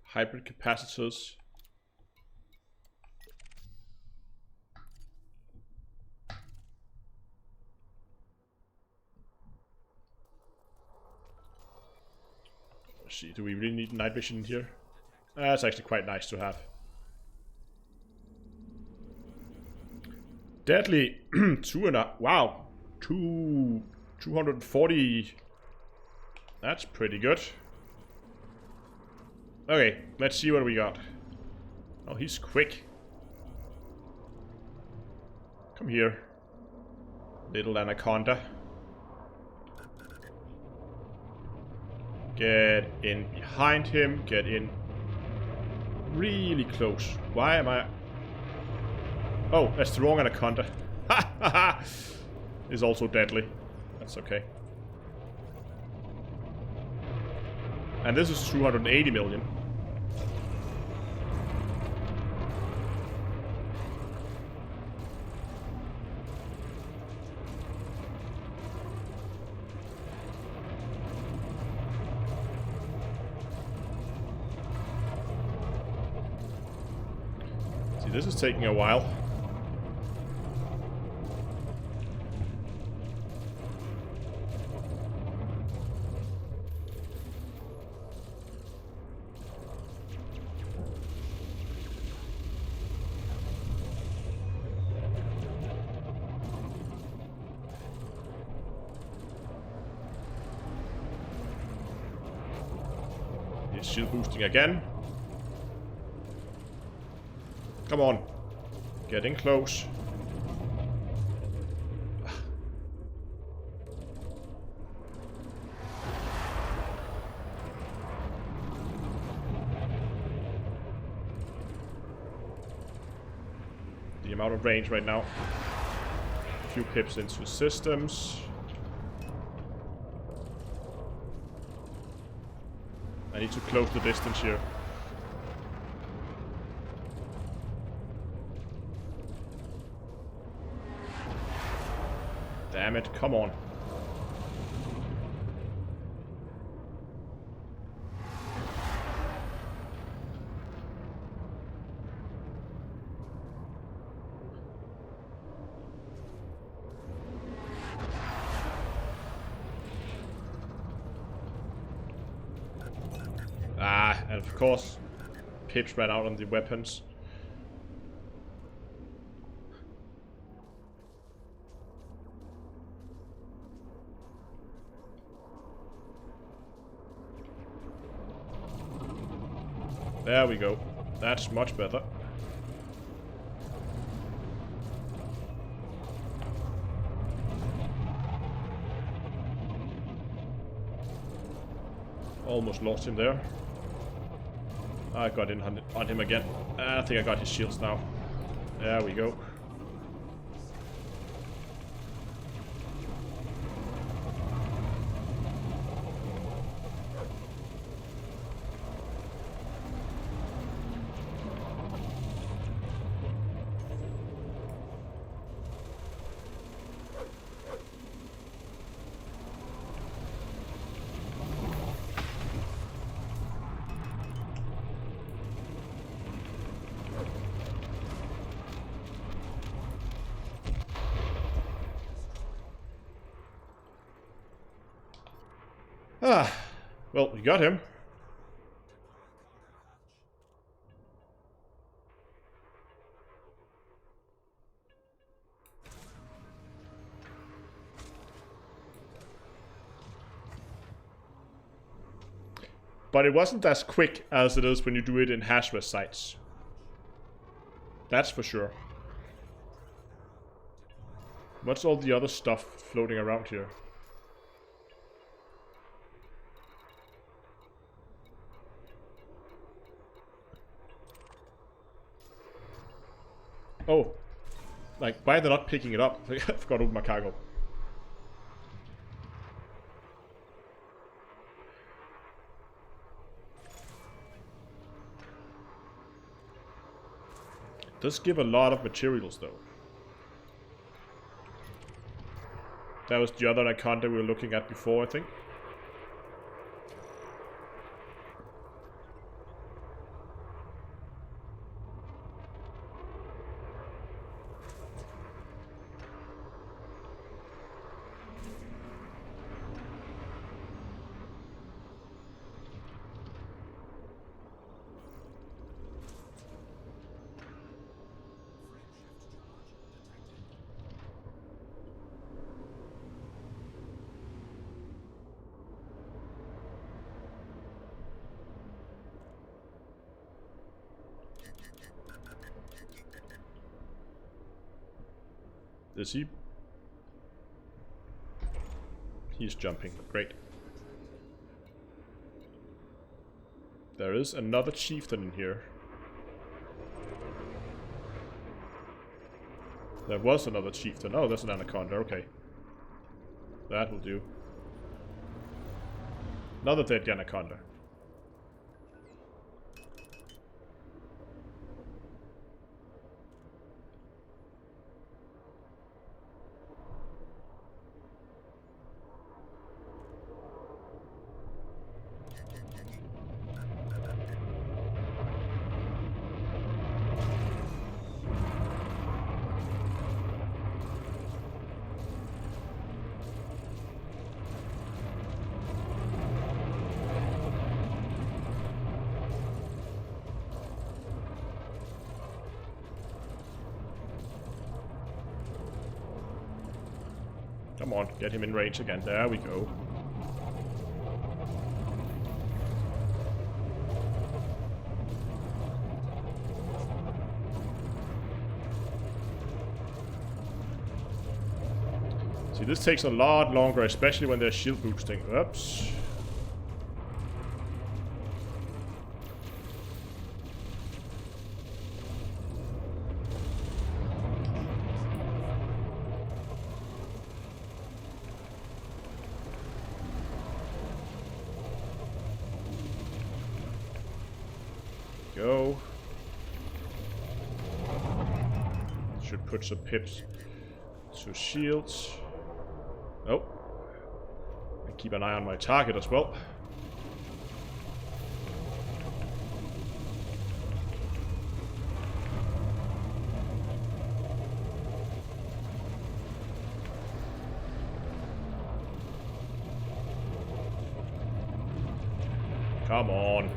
hybrid capacitors. Let's see, do we really need night vision in here? That's actually quite nice to have. Deadly 240. That's pretty good. Okay, let's see what we got. Oh, he's quick. Come here, little anaconda. Get in behind him, get in really close. Why am I... Oh, that's the wrong anaconda. Ha ha ha! Is also deadly. That's okay. And this is 280 million. See, this is taking a while. Shield boosting again. Come on. Getting close. The amount of range right now. A few pips into systems. I need to close the distance here. Damn it, come on. And of course, pips ran out on the weapons. There we go. That's much better. Almost lost him there. I got in on him again. I think I got his shields now. There we go. Ah, well, we got him. But it wasn't as quick as it is when you do it in hash-rest sites. That's for sure. What's all the other stuff floating around here? Oh. Like, why are they not picking it up? I forgot to open my cargo. Does give a lot of materials though. That was the other anaconda we were looking at before, I think. Is he? He's jumping. Great. There is another chieftain in here. There was another chieftain. Oh, there's an anaconda. Okay. That will do. Another dead anaconda. Come on, get him in range again. There we go. See, this takes a lot longer, especially when they're shield boosting. Oops. Go. Should put some pips to shields. Oh. And keep an eye on my target as well. Come on.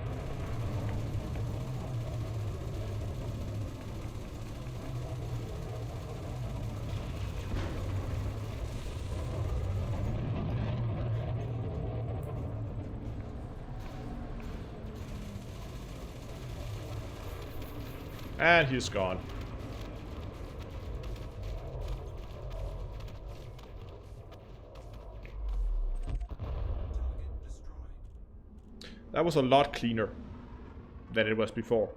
And he's gone. That was a lot cleaner than it was before.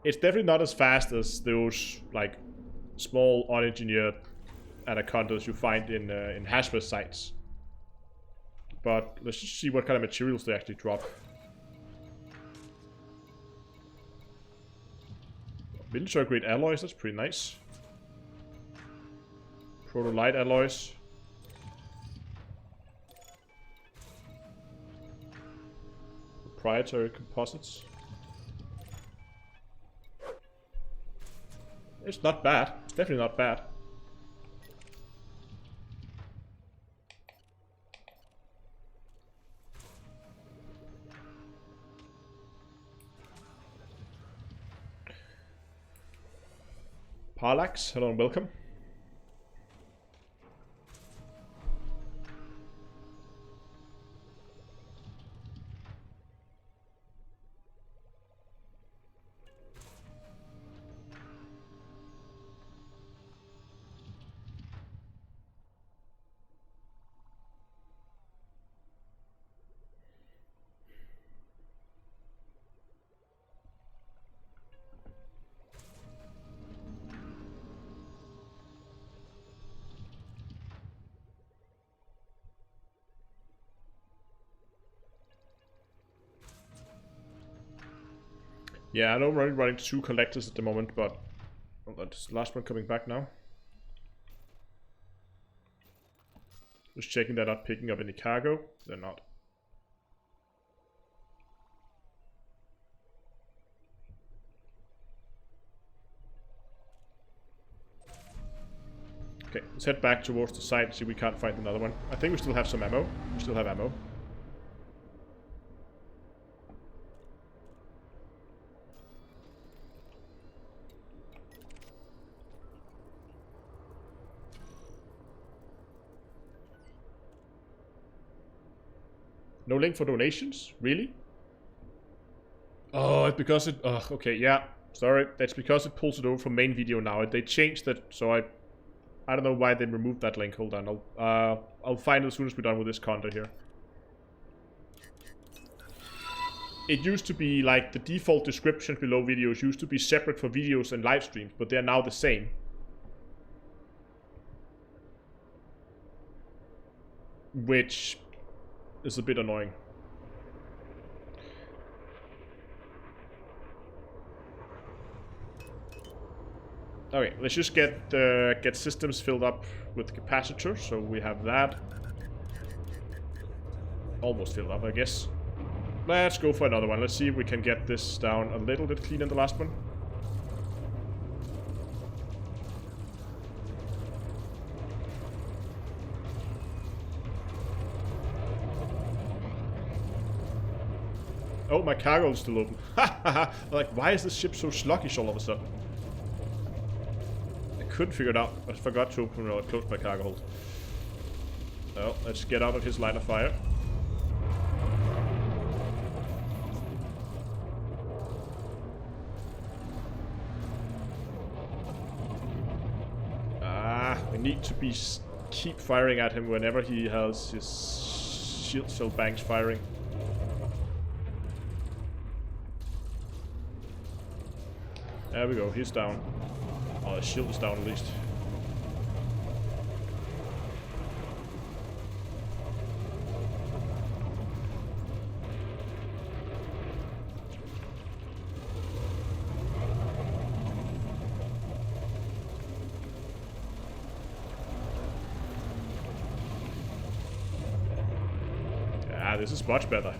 It's definitely not as fast as those like small unengineered anacondas you find in hash-rest sites. But let's just see what kind of materials they actually drop. Military grade alloys, that's pretty nice. Proto-light alloys. Proprietary composites. It's not bad. It's definitely not bad. Parlax, hello and welcome. Yeah, I know I'm only running 2 collectors at the moment, but... Oh, that's the last one coming back now. Just checking they're not picking up any cargo. They're not. Okay, let's head back towards the site and see if we can't find another one. I think we still have some ammo. We still have ammo. No link for donations? Really? Oh, it's because it... Ugh, okay, yeah. Sorry. That's because it pulls it over from main video now. They changed it, so I don't know why they removed that link. Hold on. I'll find it as soon as we're done with this content here. It used to be like the default description below videos used to be separate for videos and live streams, but they're now the same. Which is a bit annoying. Okay, let's just get systems filled up with capacitors, so we have that. Almost filled up, I guess. Let's go for another one. Let's see if we can get this down a little bit cleaner than the last one. Oh, my cargo is still open. Like, why is this ship so sluggish all of a sudden? I couldn't figure it out. I forgot to open or close my cargo hold. Well, let's get out of his line of fire. We need to keep firing at him whenever he has his shield cell banks firing. There we go, he's down. Oh, the shield is down at least. Yeah, this is much better.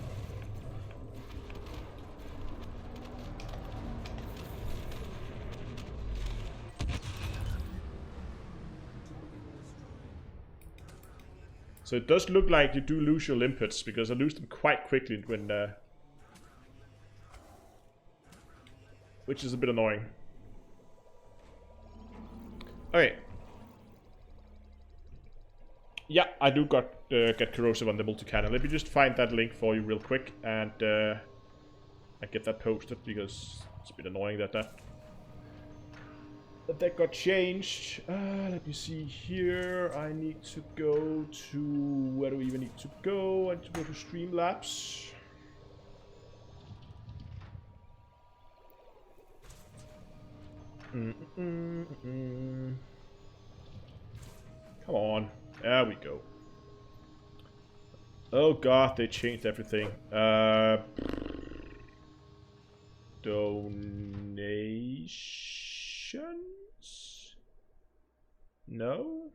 So it does look like you do lose your limpets, because I lose them quite quickly when... which is a bit annoying. Okay. Yeah, I do get corrosive on the multi-cannon. Let me just find that link for you real quick, and I get that posted, because it's a bit annoying that that got changed. Let me see here. I need to go to... Where do we even need to go? I need to go to Streamlabs. Come on. There we go. Oh god, they changed everything. Donations? No?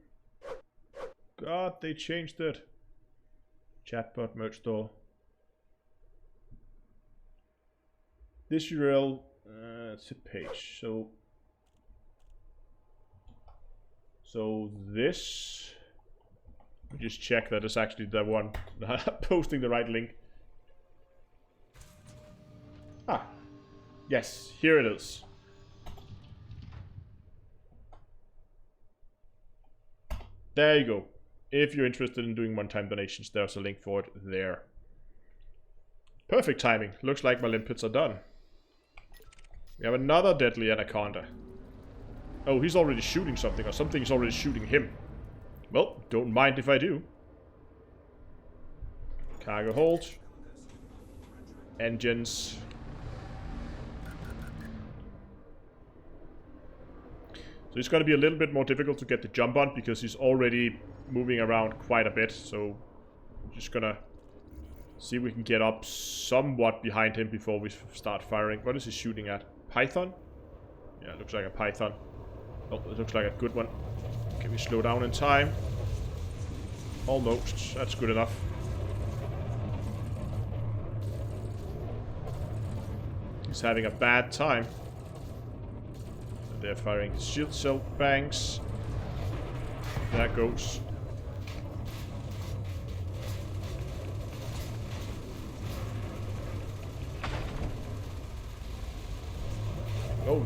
God, they changed it. Chatbot merge store. This URL, it's a page. So this, just check that it's actually the one posting the right link. Ah, yes, here it is. There you go. If you're interested in doing one-time donations, there's a link for it there. Perfect timing. Looks like my limpets are done. We have another deadly anaconda. Oh, he's already shooting something, or something's already shooting him. Well, don't mind if I do. Cargo hold. Engines. So it's going to be a little bit more difficult to get the jump on, because he's already moving around quite a bit. So I'm just gonna See if we can get up somewhat behind him before we start firing. What is he shooting at? Python? Yeah, it looks like a python. Oh, it looks like a good one. Can we slow down in time? Almost. That's good enough. He's having a bad time. And they're firing his shield cell banks. There goes. Oh,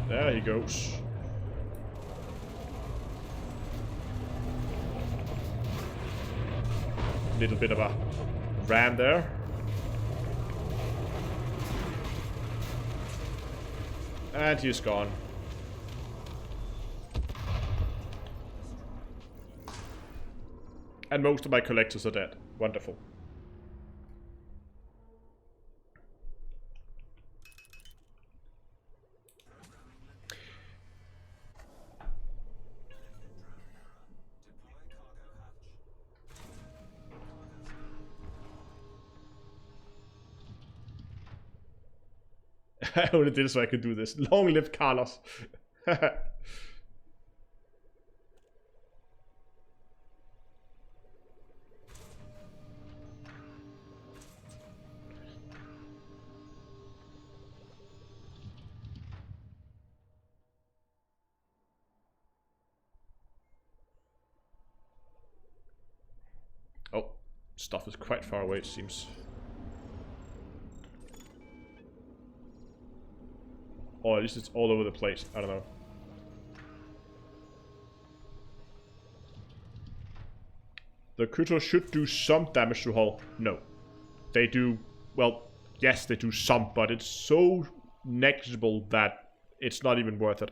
there he goes. Little bit of a ram there. And he's gone. And most of my collectors are dead. Wonderful. I only did it so I could do this. Long live Carlos. Oh, stuff is quite far away, it seems. Or at least it's all over the place. I don't know. The Kuto should do some damage to hull. No. They do... Well, yes, they do some, but it's so negligible that it's not even worth it.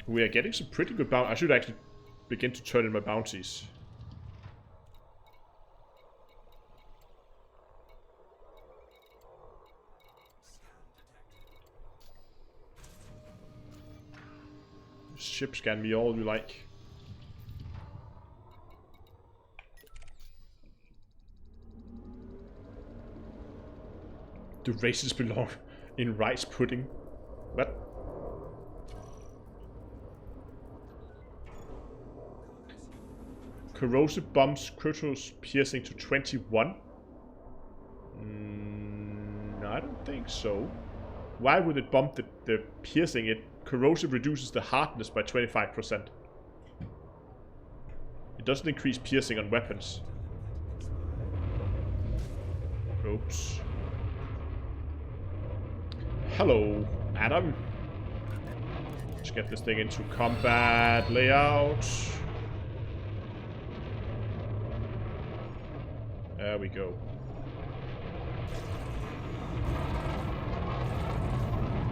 We are getting some pretty good bounties. I should actually begin to turn in my bounties. Ship scan me all you like. Do races belong in rice pudding? What? Corrosive bombs Kratos piercing to 21? No, I don't think so. Why would it bump the piercing? It corrosive reduces the hardness by 25%. It doesn't increase piercing on weapons. Oops. Hello, Adam. Let's get this thing into combat layout. There we go.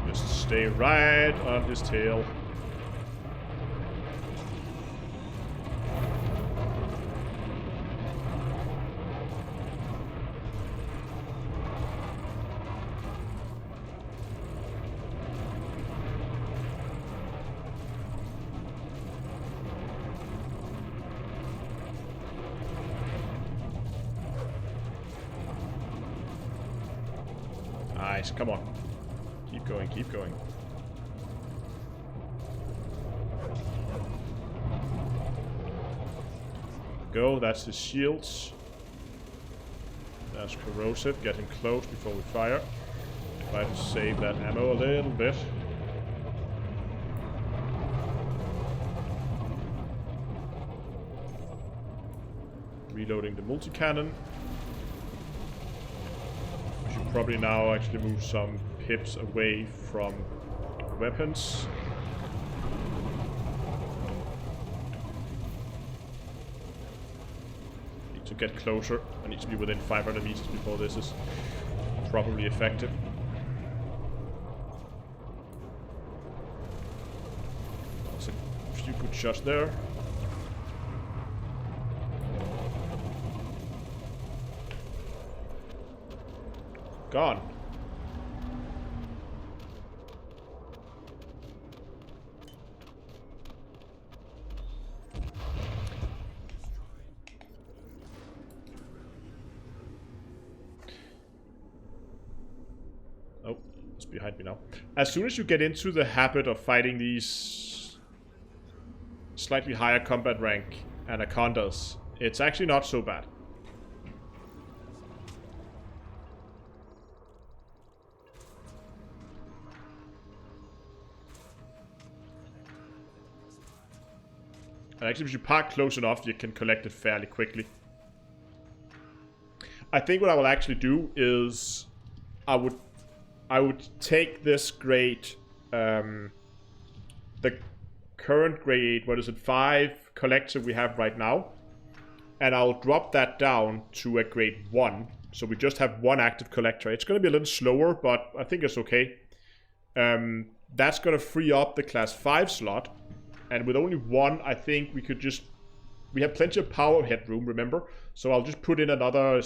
Just stay right on his tail. Nice, come on. Keep going, keep going. Go, that's his shields. That's corrosive, get him close before we fire. Try to save that ammo a little bit. Reloading the multi-cannon. We should probably now actually move some pips away from weapons. Need to get closer. I need to be within 500 meters before this is probably effective. That's a few good shots there. Gone. behind me now. As soon as you get into the habit of fighting these slightly higher combat rank anacondas, it's actually not so bad. And actually, if you park close enough, you can collect it fairly quickly. I think what I will actually do is I would take this grade, the current grade, what is it, 5 collector we have right now, and I'll drop that down to a grade 1, so we just have 1 active collector. It's going to be a little slower, but I think it's okay. That's going to free up the class 5 slot, and with only 1, I think we could just... We have plenty of power headroom, remember? So I'll just put in another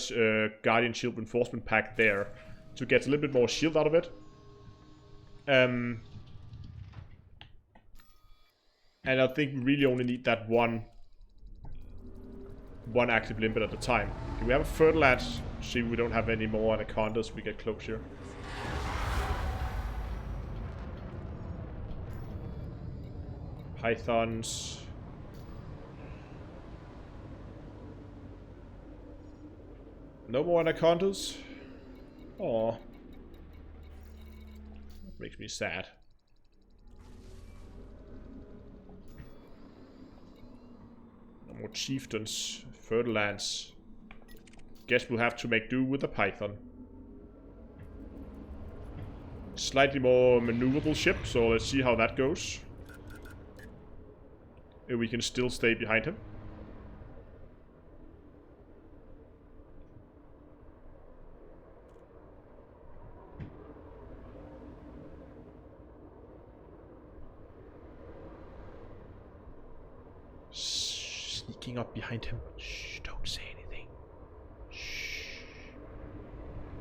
Guardian Shield Reinforcement pack there to get a little bit more shield out of it. And I think we really only need that one active limpet at a time. Okay, we have a Fertilance. See, we don't have any more anacondas. We get close here. Pythons. No more anacondas? Aw. That makes me sad. No more chieftains. Fertilance. Guess we'll have to make do with the python. Slightly more maneuverable ship, so let's see how that goes. If we can still stay behind him. Sneaking up behind him. Shh, don't say anything. Shh.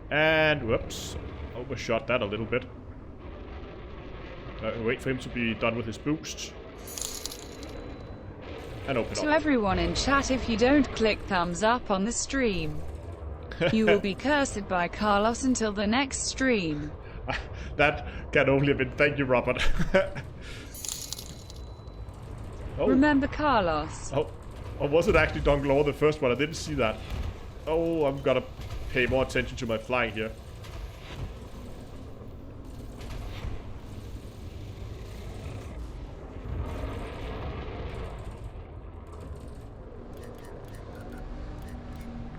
And, whoops. Overshot that a little bit. Wait for him to be done with his boost. And open up. To everyone in chat, if you don't click thumbs up on the stream, you will be cursed by Carlos until the next stream. That can only have been... Thank you, Robert. Oh. Remember Carlos? Oh. Or was it actually Donglor, the first one? I didn't see that. Oh, I'm gonna pay more attention to my flying here.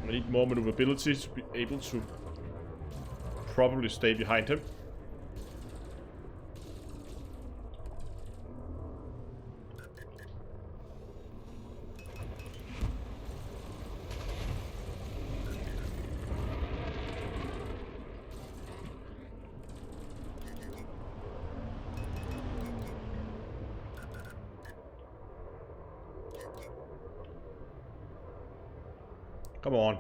I need more maneuverability to be able to probably stay behind him. Come on.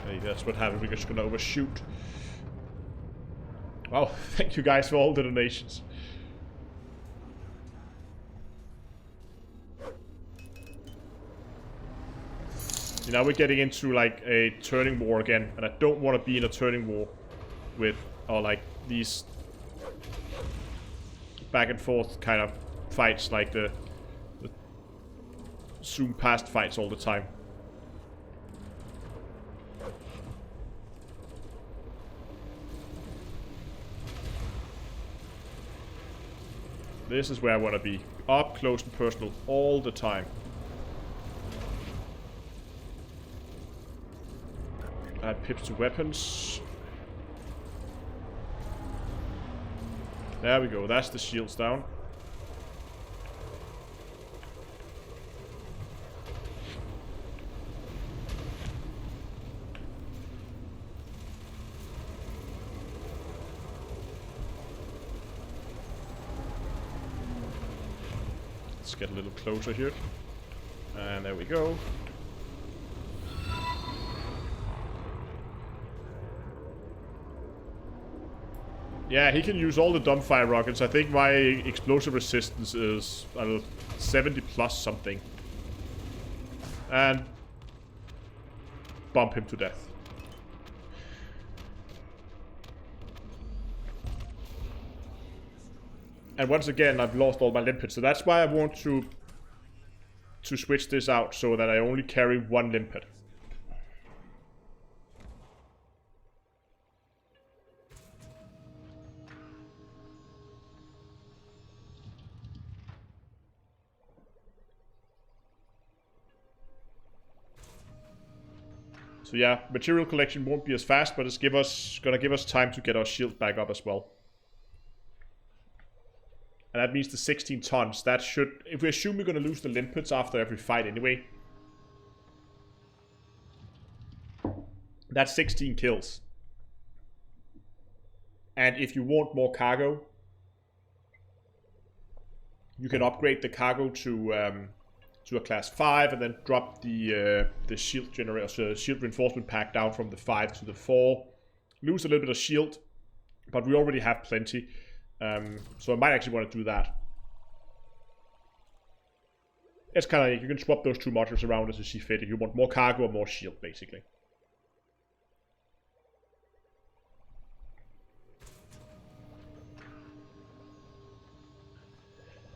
Hey, that's what happened. We're just gonna overshoot. Wow, thank you guys for all the donations. Now we're getting into like a turning war again, and I don't want to be in a turning war with, or like these back and forth kind of fights, like the zoom past fights all the time. This is where I want to be. Up close and personal all the time. Add pips to weapons. There we go. That's the shields down. Let's get a little closer here. And there we go. Yeah, he can use all the dumbfire rockets. I think my explosive resistance is 70 plus something. And bump him to death. And once again, I've lost all my limpets, so that's why I want to switch this out so that I only carry one limpet. So yeah, material collection won't be as fast, but it's gonna give us time to get our shield back up as well. And that means the 16 tons, that should... If we assume we're going to lose the limpets after every fight anyway, that's 16 kills. And if you want more cargo, you can upgrade the cargo to a class 5 and then drop the shield generator, shield reinforcement pack down from the 5 to the 4. Lose a little bit of shield, but we already have plenty. So I might actually want to do that. It's kind of, you can swap those two modules around as you see fit if you want more cargo or more shield, basically.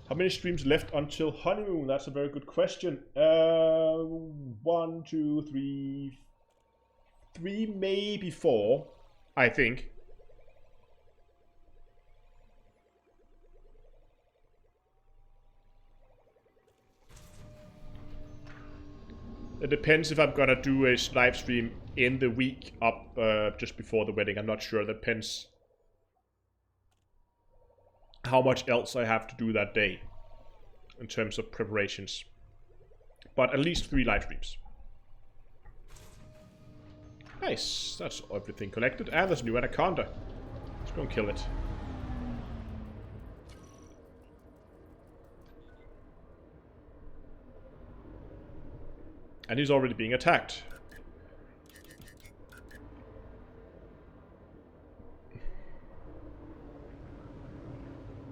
How many streams left until honeymoon? That's a very good question. 1, 2, 3, 3, maybe 4, I think. It depends if I'm gonna do a live stream in the week up just before the wedding. I'm not sure. That depends how much else I have to do that day in terms of preparations. But at least 3 live streams. Nice. That's everything collected. And there's a new anaconda. Let's go and kill it. And he's already being attacked.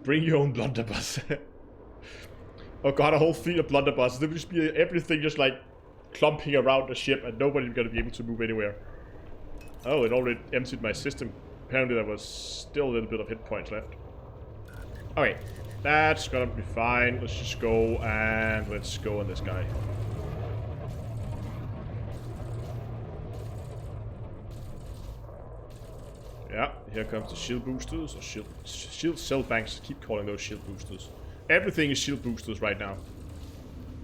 Bring your own blunderbuss. Oh god, a whole fleet of blunderbusses. There will just be everything just like clumping around the ship and nobody's gonna be able to move anywhere. Oh, it already emptied my system. Apparently there was still a little bit of hit points left. Okay, that's gonna be fine. Let's just go and let's go on this guy. Yeah, here comes the shield boosters, or shield cell banks. Keep calling those shield boosters. Everything is shield boosters right now.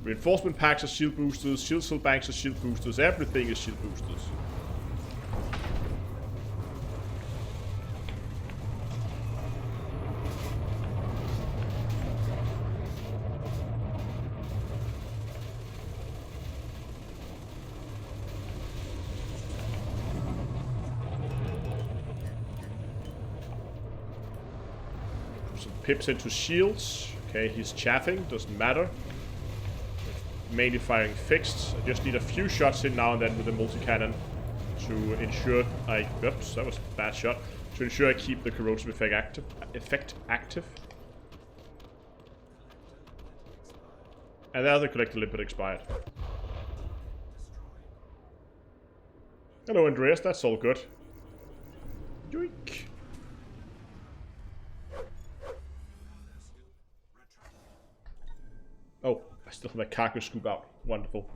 Reinforcement packs are shield boosters, shield cell banks are shield boosters, everything is shield boosters. Pips into shields. Okay, he's chaffing, doesn't matter. Mainly firing fixed. I just need a few shots in now and then with the multi-cannon to ensure I... Oops, that was a bad shot. To ensure I keep the corrosive effect active. And the other collector limpet expired. Hello, Andreas, that's all good. Yoink. Oh, I still have my cargo scoop out. Wonderful.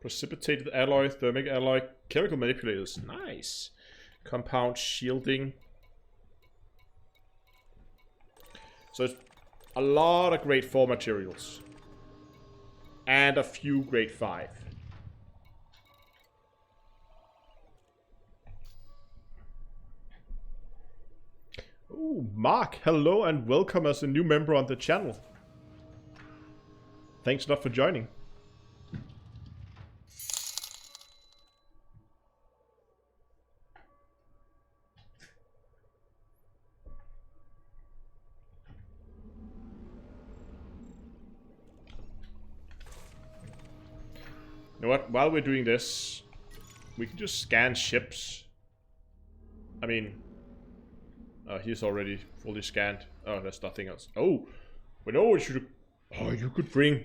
Precipitated alloy, thermic alloy, chemical manipulators. Nice. Compound shielding. So it's a lot of grade 4 materials. And a few grade 5. Oh, Mark, hello and welcome as a new member on the channel. Thanks a lot for joining. You know what? While we're doing this, we can just scan ships. I mean, he's already fully scanned. Oh, there's nothing else. Oh, we know what you should... Oh, you could bring...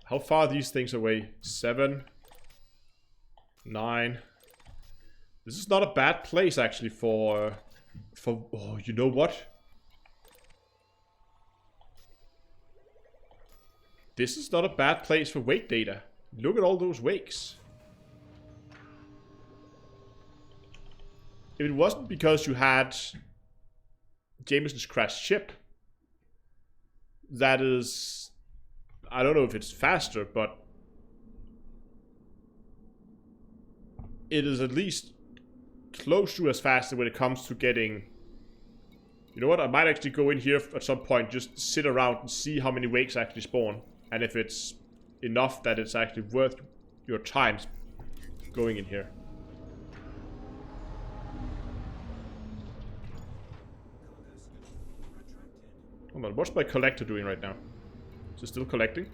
How far are these things away? 7, 9. This is not a bad place, actually, for... Oh, you know what? This is not a bad place for wake data. Look at all those wakes. If it wasn't because you had Jameson's crashed ship, that is... I don't know if it's faster, but it is at least close to as fast when it comes to getting... You know what? I might actually go in here at some point, just sit around and see how many wakes actually spawn. And if it's enough that it's actually worth your time going in here. Hold on, what's my collector doing right now? Is it still collecting?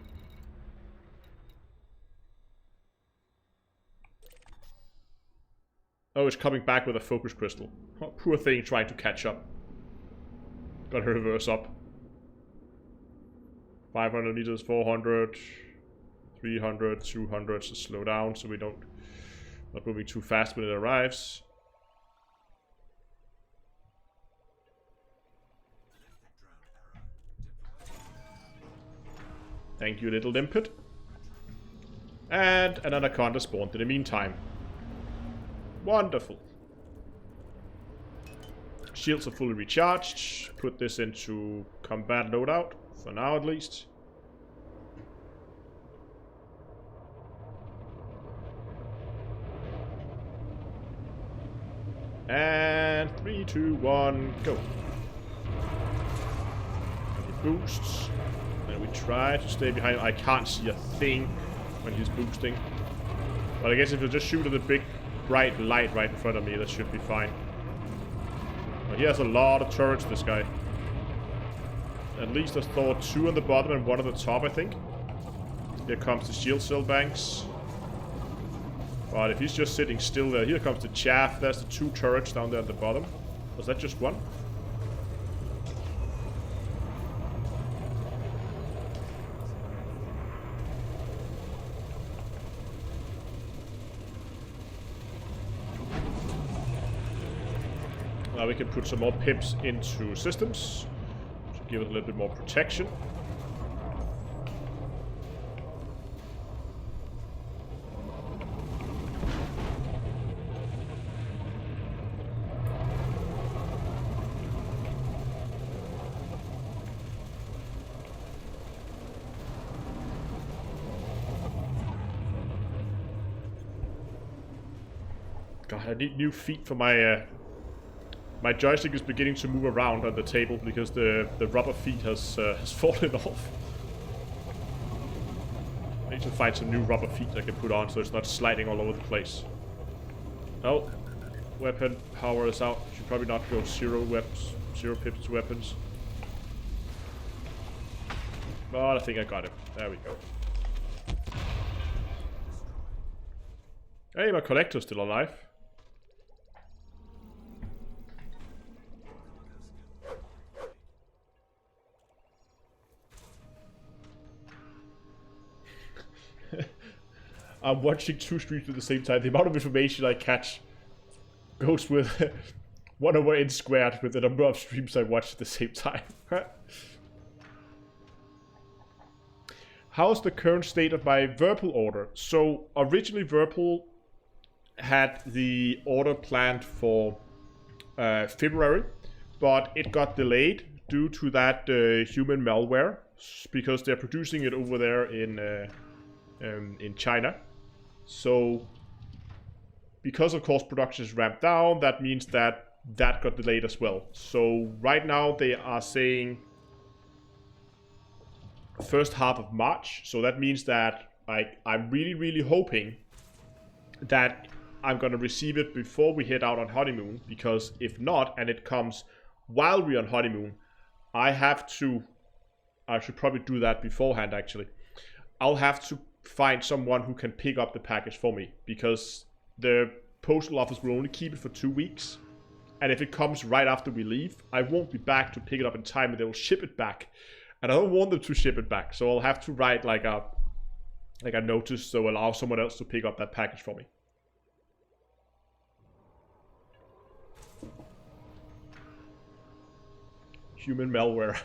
Oh, it's coming back with a focus crystal. Oh, poor thing trying to catch up. Gotta reverse up. 500 meters, 400, 300, 200, so slow down so we don't... Not moving too fast when it arrives. Thank you, little limpet. And an anaconda spawned in the meantime. Wonderful. Shields are fully recharged. Put this into combat loadout. For now, at least. And 3, 2, 1, go. And he boosts. And we try to stay behind him. I can't see a thing when he's boosting. But I guess if you just shoot at the big bright light right in front of me, that should be fine. But he has a lot of turrets, this guy. At least I saw 2 on the bottom and 1 on the top, I think. Here comes the shield cell banks. But if he's just sitting still there, here comes the chaff. There's the 2 turrets down there at the bottom. Was that just 1? Now we can put some more pips into systems. Give it a little bit more protection. God, I need new feet for my my joystick is beginning to move around on the table because the rubber feet has fallen off. I need to find some new rubber feet I can put on so it's not sliding all over the place. Oh, weapon power is out. Should probably not go 0 pips weapons. But I think I got it. There we go. Hey, my collector's still alive. I'm watching 2 streams at the same time. The amount of information I catch goes with 1 over n squared with the number of streams I watch at the same time. How's the current state of my Virpal order? So originally Virpal had the order planned for February, but it got delayed due to that human malware because they're producing it over there in China. So, because of course production is ramped down, that means that got delayed as well. So right now they are saying first half of March. So that means that I'm really hoping that I'm gonna receive it before we head out on honeymoon. Because if not, and it comes while we're on honeymoon, I should probably do that beforehand actually. I'll have to find someone who can pick up the package for me, because the postal office will only keep it for 2 weeks, and if it comes right after we leave, I won't be back to pick it up in time, and they will ship it back. And I don't want them to ship it back, so I'll have to write like a notice so allow someone else to pick up that package for me. Human malware.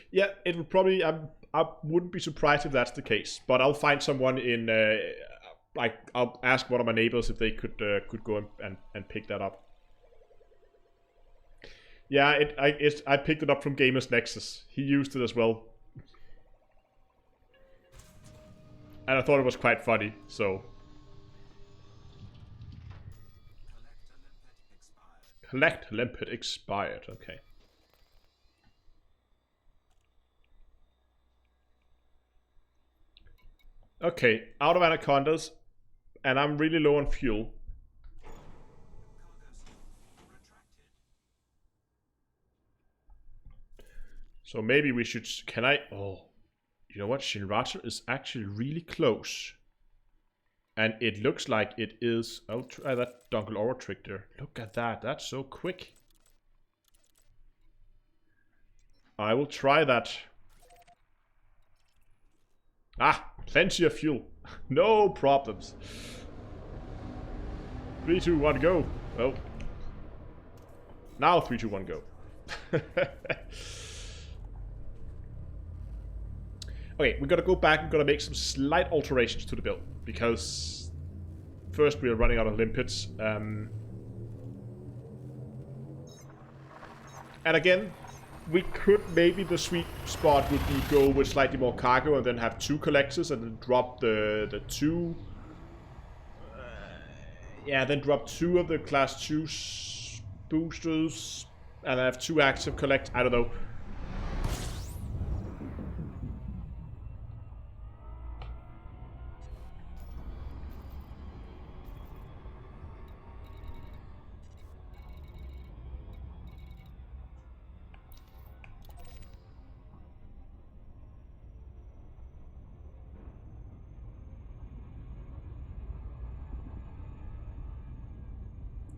Yeah, it would probably. I wouldn't be surprised if that's the case, but I'll find someone in. Like, I'll ask one of my neighbors if they could go and pick that up. Yeah, I picked it up from Gamers Nexus. He used it as well, and I thought it was quite funny. So. Collect limpet expired. Okay. Okay, out of anacondas, and I'm really low on fuel. So maybe we should. Can I? Oh, you know what? Shinrata is actually really close. And it looks like it is. I'll try that Dunkel Aura trick there. Look at that. That's so quick. I will try that. Ah, plenty of fuel. No problems. 3, 2, 1, go. Oh. Now 3, 2, 1, go. Okay, we gotta go back and gotta make some slight alterations to the build, because first we are running out of limpets. And again, we could, maybe the sweet spot would be go with slightly more cargo and then have 2 collectors and then drop the 2. Yeah, then drop 2 of the class 2 boosters and have 2 active collect. I don't know.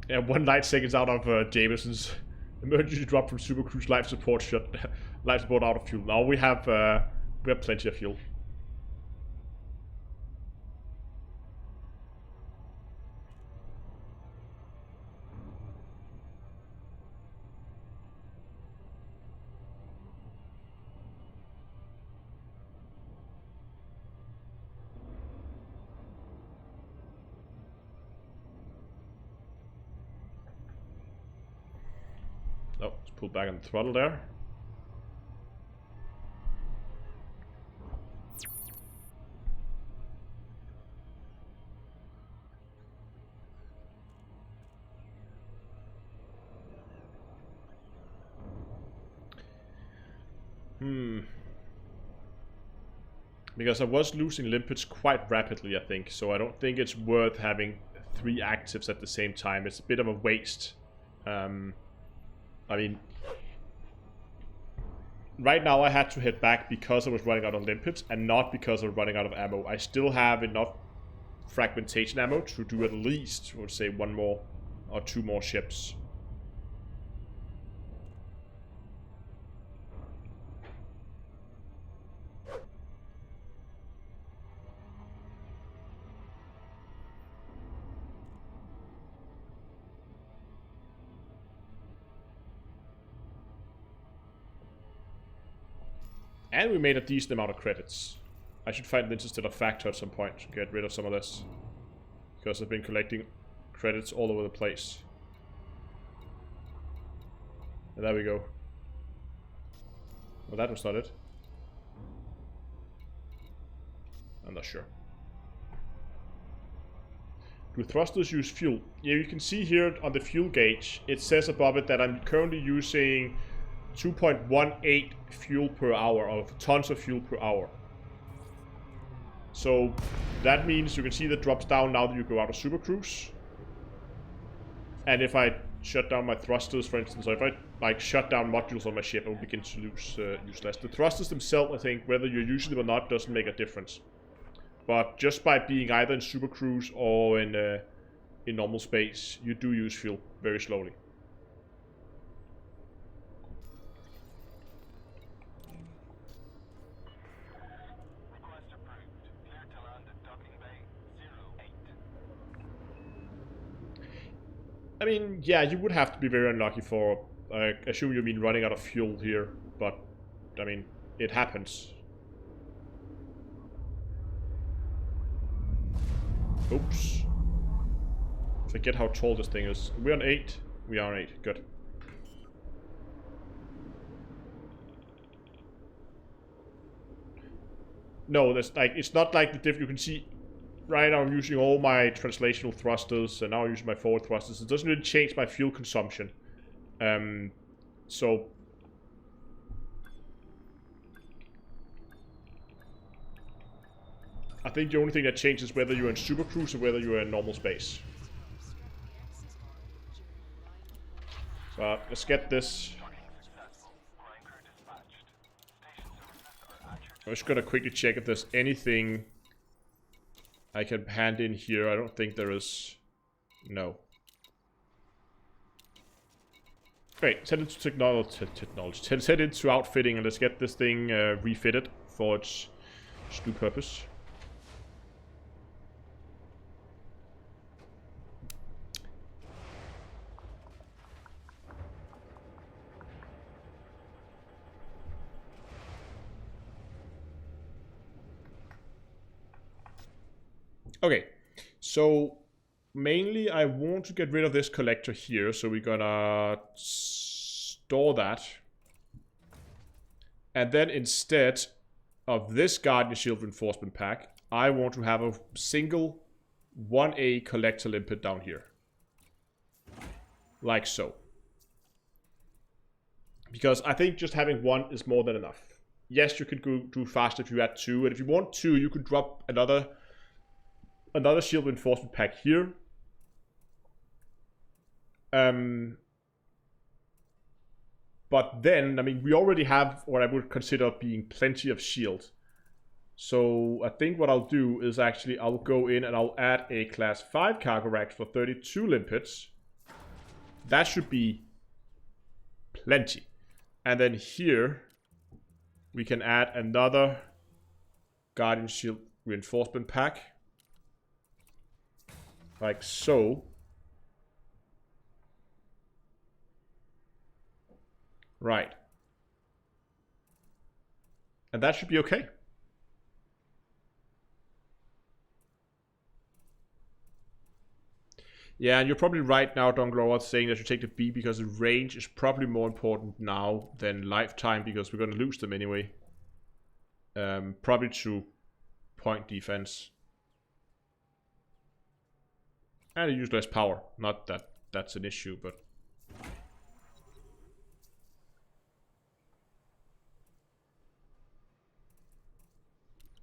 Yeah, 1 light seconds out of Jameson's emergency drop from Super Cruise life support life support out of fuel. Now we have plenty of fuel. Oh, let's pull back on the throttle there. Because I was losing limpets quite rapidly, I think, so I don't think it's worth having 3 actives at the same time. It's a bit of a waste. I mean, right now I had to head back because I was running out of limpets and not because I was running out of ammo. I still have enough fragmentation ammo to do at least, I would say, 1 more or 2 more ships. And we made a decent amount of credits. I should find this instead of factor at some point to get rid of some of this, because I've been collecting credits all over the place. And there we go. Well, that was not it. I'm not sure. Do thrusters use fuel? Yeah, you can see here on the fuel gauge, it says above it that I'm currently using 2.18 fuel per hour, of tons of fuel per hour. So that means you can see that drops down now that you go out of Super Cruise. And if I shut down my thrusters, for instance, or if I like shut down modules on my ship, I will begin to use less. The thrusters themselves, I think, whether you're using them or not, doesn't make a difference. but just by being either in Super Cruise or in normal space, you do use fuel very slowly. Request approved. Clear to land at docking bay 08. I mean, yeah, you would have to be very unlucky for, I assume you mean running out of fuel here, but, I mean, it happens. Oops. Forget how tall this thing is. We're on 8. We are on 8. Good. No, that's like, it's not like the diff. You can see right now I'm using all my translational thrusters and now I'm using my forward thrusters. It doesn't really change my fuel consumption. So I think the only thing that changes is whether you're in Super Cruise or whether you're in normal space. So let's get this. I'm just gonna quickly check if there's anything I can hand in here. I don't think there is. No. Great. Send it to technology. Send it to outfitting and let's get this thing refitted for its new purpose. Okay, so mainly I want to get rid of this collector here, so we're gonna store that. And then instead of this Guardian Shield Reinforcement Pack, I want to have a single 1A collector limpet down here. Like so. Because I think just having one is more than enough. Yes, you could go do faster if you had 2, and if you want 2, you could drop another shield reinforcement pack here. But then, I mean, we already have what I would consider being plenty of shield. So I think what I'll do is actually I'll go in and I'll add a class 5 cargo rack for 32 limpets. That should be plenty. And then here we can add another Guardian Shield reinforcement pack. Like so. Right. And that should be okay. Yeah, and you're probably right now, Donglower, saying that you take the B because the range is probably more important now than lifetime because we're going to lose them anyway. Probably to point defense. And use less power. Not that that's an issue, but...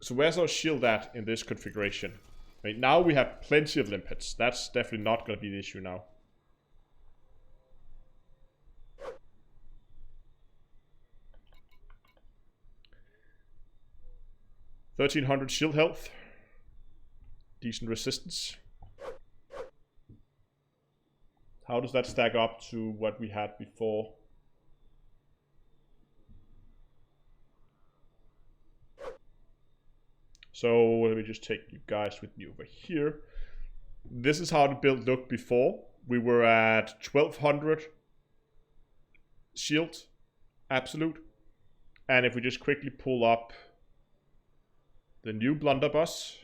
So where's our shield at in this configuration? Right, now we have plenty of limpets. That's definitely not going to be the issue now. $1,300 shield health. Decent resistance. How does that stack up to what we had before? So let me just take you guys with me over here. This is how the build looked before. We were at 1200 shield, absolute. And if we just quickly pull up the new Blunderbuss,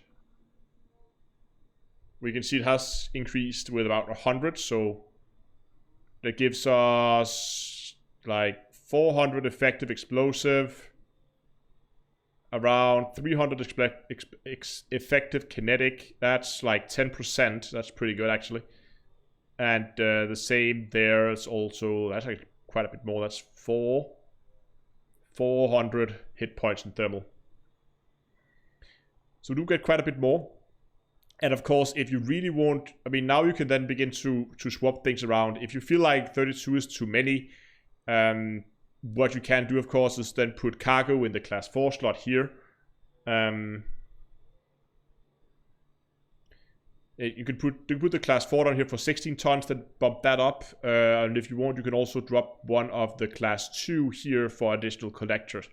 we can see it has increased with about 100. So that gives us like 400 effective explosive, around 300 effective kinetic. That's like 10%. That's pretty good actually. And the same there is also, that's like quite a bit more. That's 400 hit points in thermal. So we do get quite a bit more. And of course, if you really want, I mean, now you can then begin to swap things around. If you feel like 32 is too many, what you can do, of course, is then put cargo in the class 4 slot here. You can put the class 4 down here for 16 tons, then bump that up. And if you want, you can also drop one of the class 2 here for additional collectors.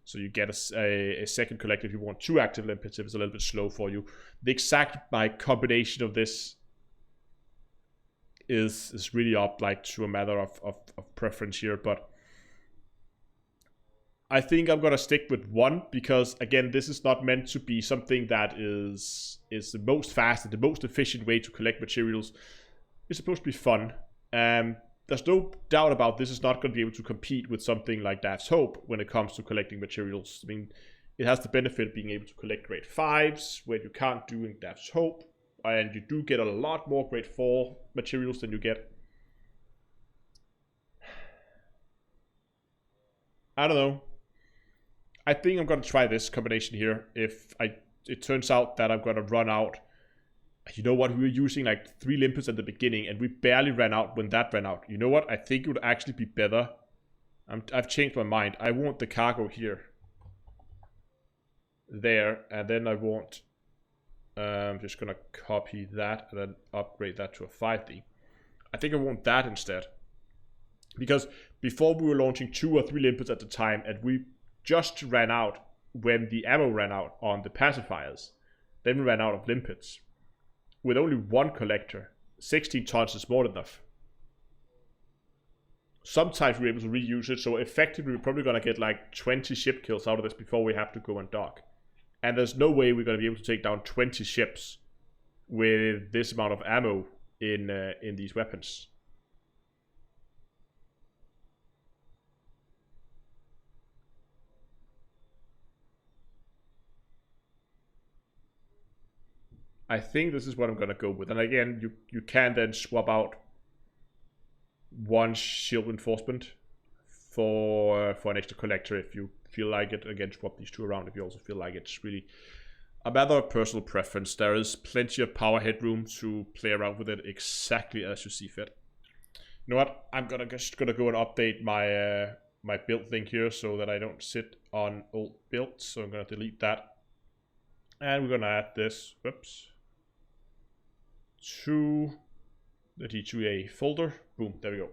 So you get a second collector if you want 2 active limpets if it's a little bit slow for you. The exact combination of this is really up to a matter of preference here, but I think I'm gonna stick with 1 because again, this is not meant to be something that is the most fast and the most efficient way to collect materials. It's supposed to be fun. There's no doubt about this is not going to be able to compete with something like Daft's Hope when it comes to collecting materials. I mean, it has the benefit of being able to collect grade 5s, where you can't do in Daft's Hope, and you do get a lot more grade 4 materials than you get. I don't know. I think I'm going to try this combination here. If it turns out that I'm going to run out. You know what? We were using 3 limpets at the beginning, and we barely ran out when that ran out. You know what? I think it would actually be better. I've changed my mind. I want the cargo here. There. And then I want... I'm just going to copy that and then upgrade that to a 5D. I think I want that instead. Because before we were launching 2 or 3 limpets at the time, and we just ran out when the ammo ran out on the pacifiers. Then we ran out of limpets. With only 1 collector, 16 tons is more than enough. Sometimes we're able to reuse it, so effectively we're probably going to get 20 ship kills out of this before we have to go and dock. And there's no way we're going to be able to take down 20 ships with this amount of ammo in these weapons. I think this is what I'm going to go with. And again, you can then swap out 1 shield reinforcement for an extra collector if you feel like it. Again, swap these 2 around if you also feel like it's really a matter of personal preference. There is plenty of power headroom to play around with it exactly as you see fit. You know what? I'm just gonna go and update my my build thing here so that I don't sit on old builds. So I'm gonna delete that. And we're gonna add this. Whoops. To the D2A folder. Boom, there we go.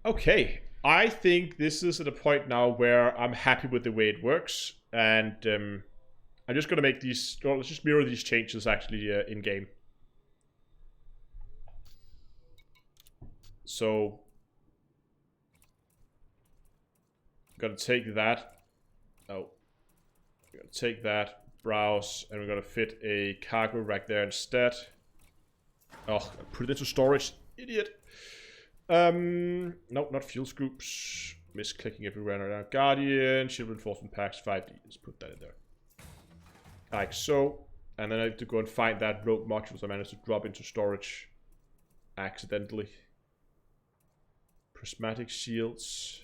Okay, I think this is at a point now where I'm happy with the way it works, and I'm just gonna make these, well, let's just mirror these changes actually in game. So I'm gonna take that. Oh, I'm gonna take that. Browse, and we're gonna fit a cargo rack there instead. Oh, put it into storage, idiot. Nope, not fuel scoops. Misclicking everywhere right now. Guardian, shield reinforcement packs, 5D. Let's put that in there. Like so. And then I have to go and find that rogue modules I managed to drop into storage accidentally. Prismatic shields.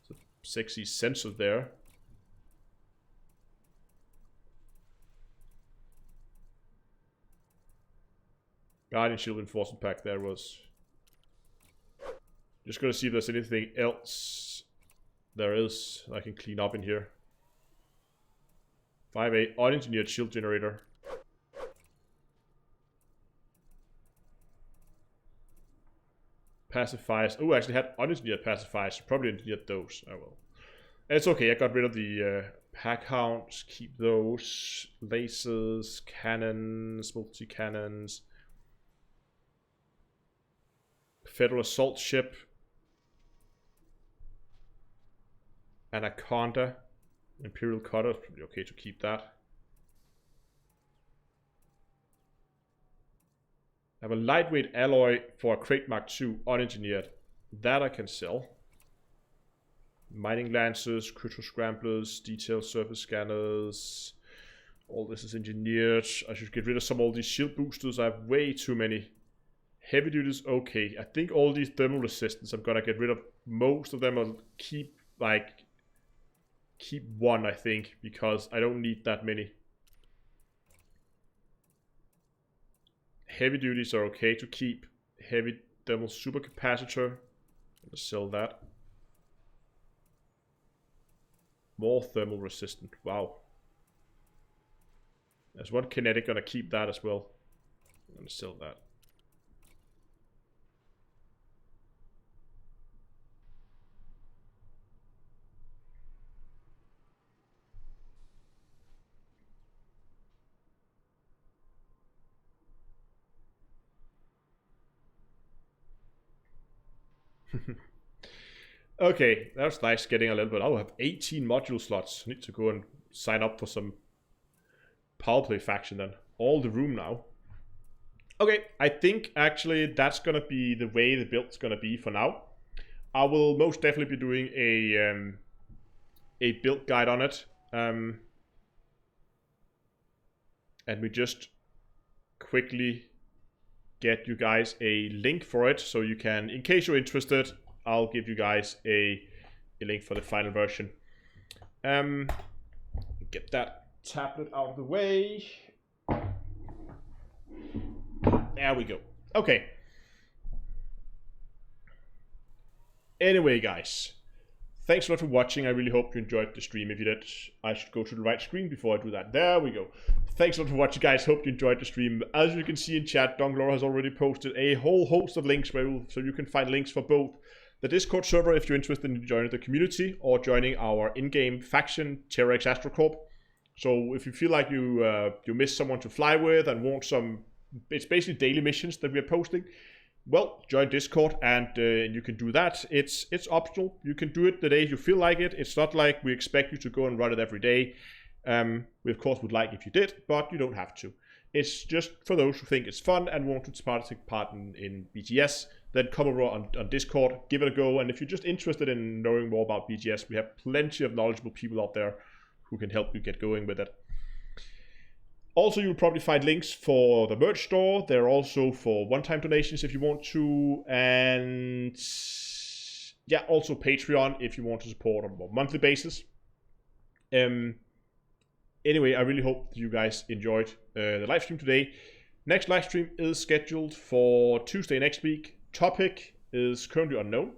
There's a sexy sensor there. Guardian shield reinforcement pack there was. Just gonna see if there's anything else there is I can clean up in here. 5A unengineered shield generator. Pacifiers. Oh, I actually had unengineered pacifiers. Probably engineered those. Oh well. It's okay. I got rid of the pack hounds. Keep those. Lasers, cannons, multi-cannons. Federal assault ship. Anaconda. Imperial cutter. Probably okay to keep that. I have a lightweight alloy for a Crate Mark II unengineered. That I can sell. Mining lancers, crypto scramblers, detailed surface scanners. All this is engineered. I should get rid of some of all these shield boosters. I have way too many. Heavy duties, okay. I think all these thermal resistance, I'm gonna get rid of most of them. I'll keep one, I think, because I don't need that many. Heavy duties are okay to keep. Heavy thermal supercapacitor. I'm gonna sell that. More thermal resistant. Wow. There's one kinetic, gonna keep that as well. I'm gonna sell that. Okay, that's nice getting a little bit. I'll have 18 module slots. Need to go and sign up for some power play faction then. All the room now. Okay, I think actually that's gonna be the way the build's gonna be for now. I will most definitely be doing a build guide on it. And we just quickly get you guys a link for it, so you can, in case you're interested, I'll give you guys a link for the final version. Get that tablet out of the way. There we go. Okay. Anyway, guys, thanks a lot for watching. I really hope you enjoyed the stream. If you did, I should go to the right screen before I do that. There we go. Thanks a lot for watching, guys. Hope you enjoyed the stream. As you can see in chat, Donglora has already posted a whole host of links so you can find links for both the Discord server if you're interested in joining the community or joining our in-game faction, Terra X Astro Corp. So if you feel like you missed someone to fly with and want some, it's basically daily missions that we are posting, well, join Discord and you can do that. It's optional. You can do it the day you feel like it. It's not like we expect you to go and run it every day. We of course would like if you did, but you don't have to. It's just for those who think it's fun and want to take part in BGS, then come over on Discord, give it a go. And if you're just interested in knowing more about BGS, we have plenty of knowledgeable people out there who can help you get going with it. Also, you'll probably find links for the merch store. They're also for one-time donations if you want to. And yeah, also Patreon if you want to support on a more monthly basis. Anyway, I really hope you guys enjoyed the live stream today. Next live stream is scheduled for Tuesday next week. Topic is currently unknown.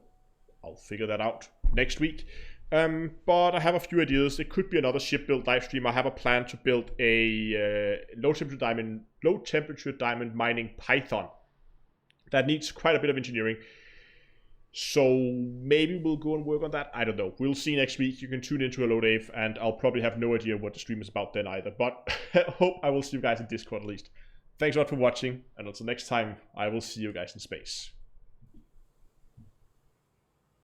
I'll figure that out next week. But I have a few ideas. It could be another ship build live stream. I have a plan to build a low temperature diamond mining Python that needs quite a bit of engineering. So maybe we'll go and work on that. I don't know. We'll see next week. You can tune into a Dave, and I'll probably have no idea what the stream is about then either. But I hope I will see you guys in Discord at least. Thanks a lot for watching, and until next time, I will see you guys in space.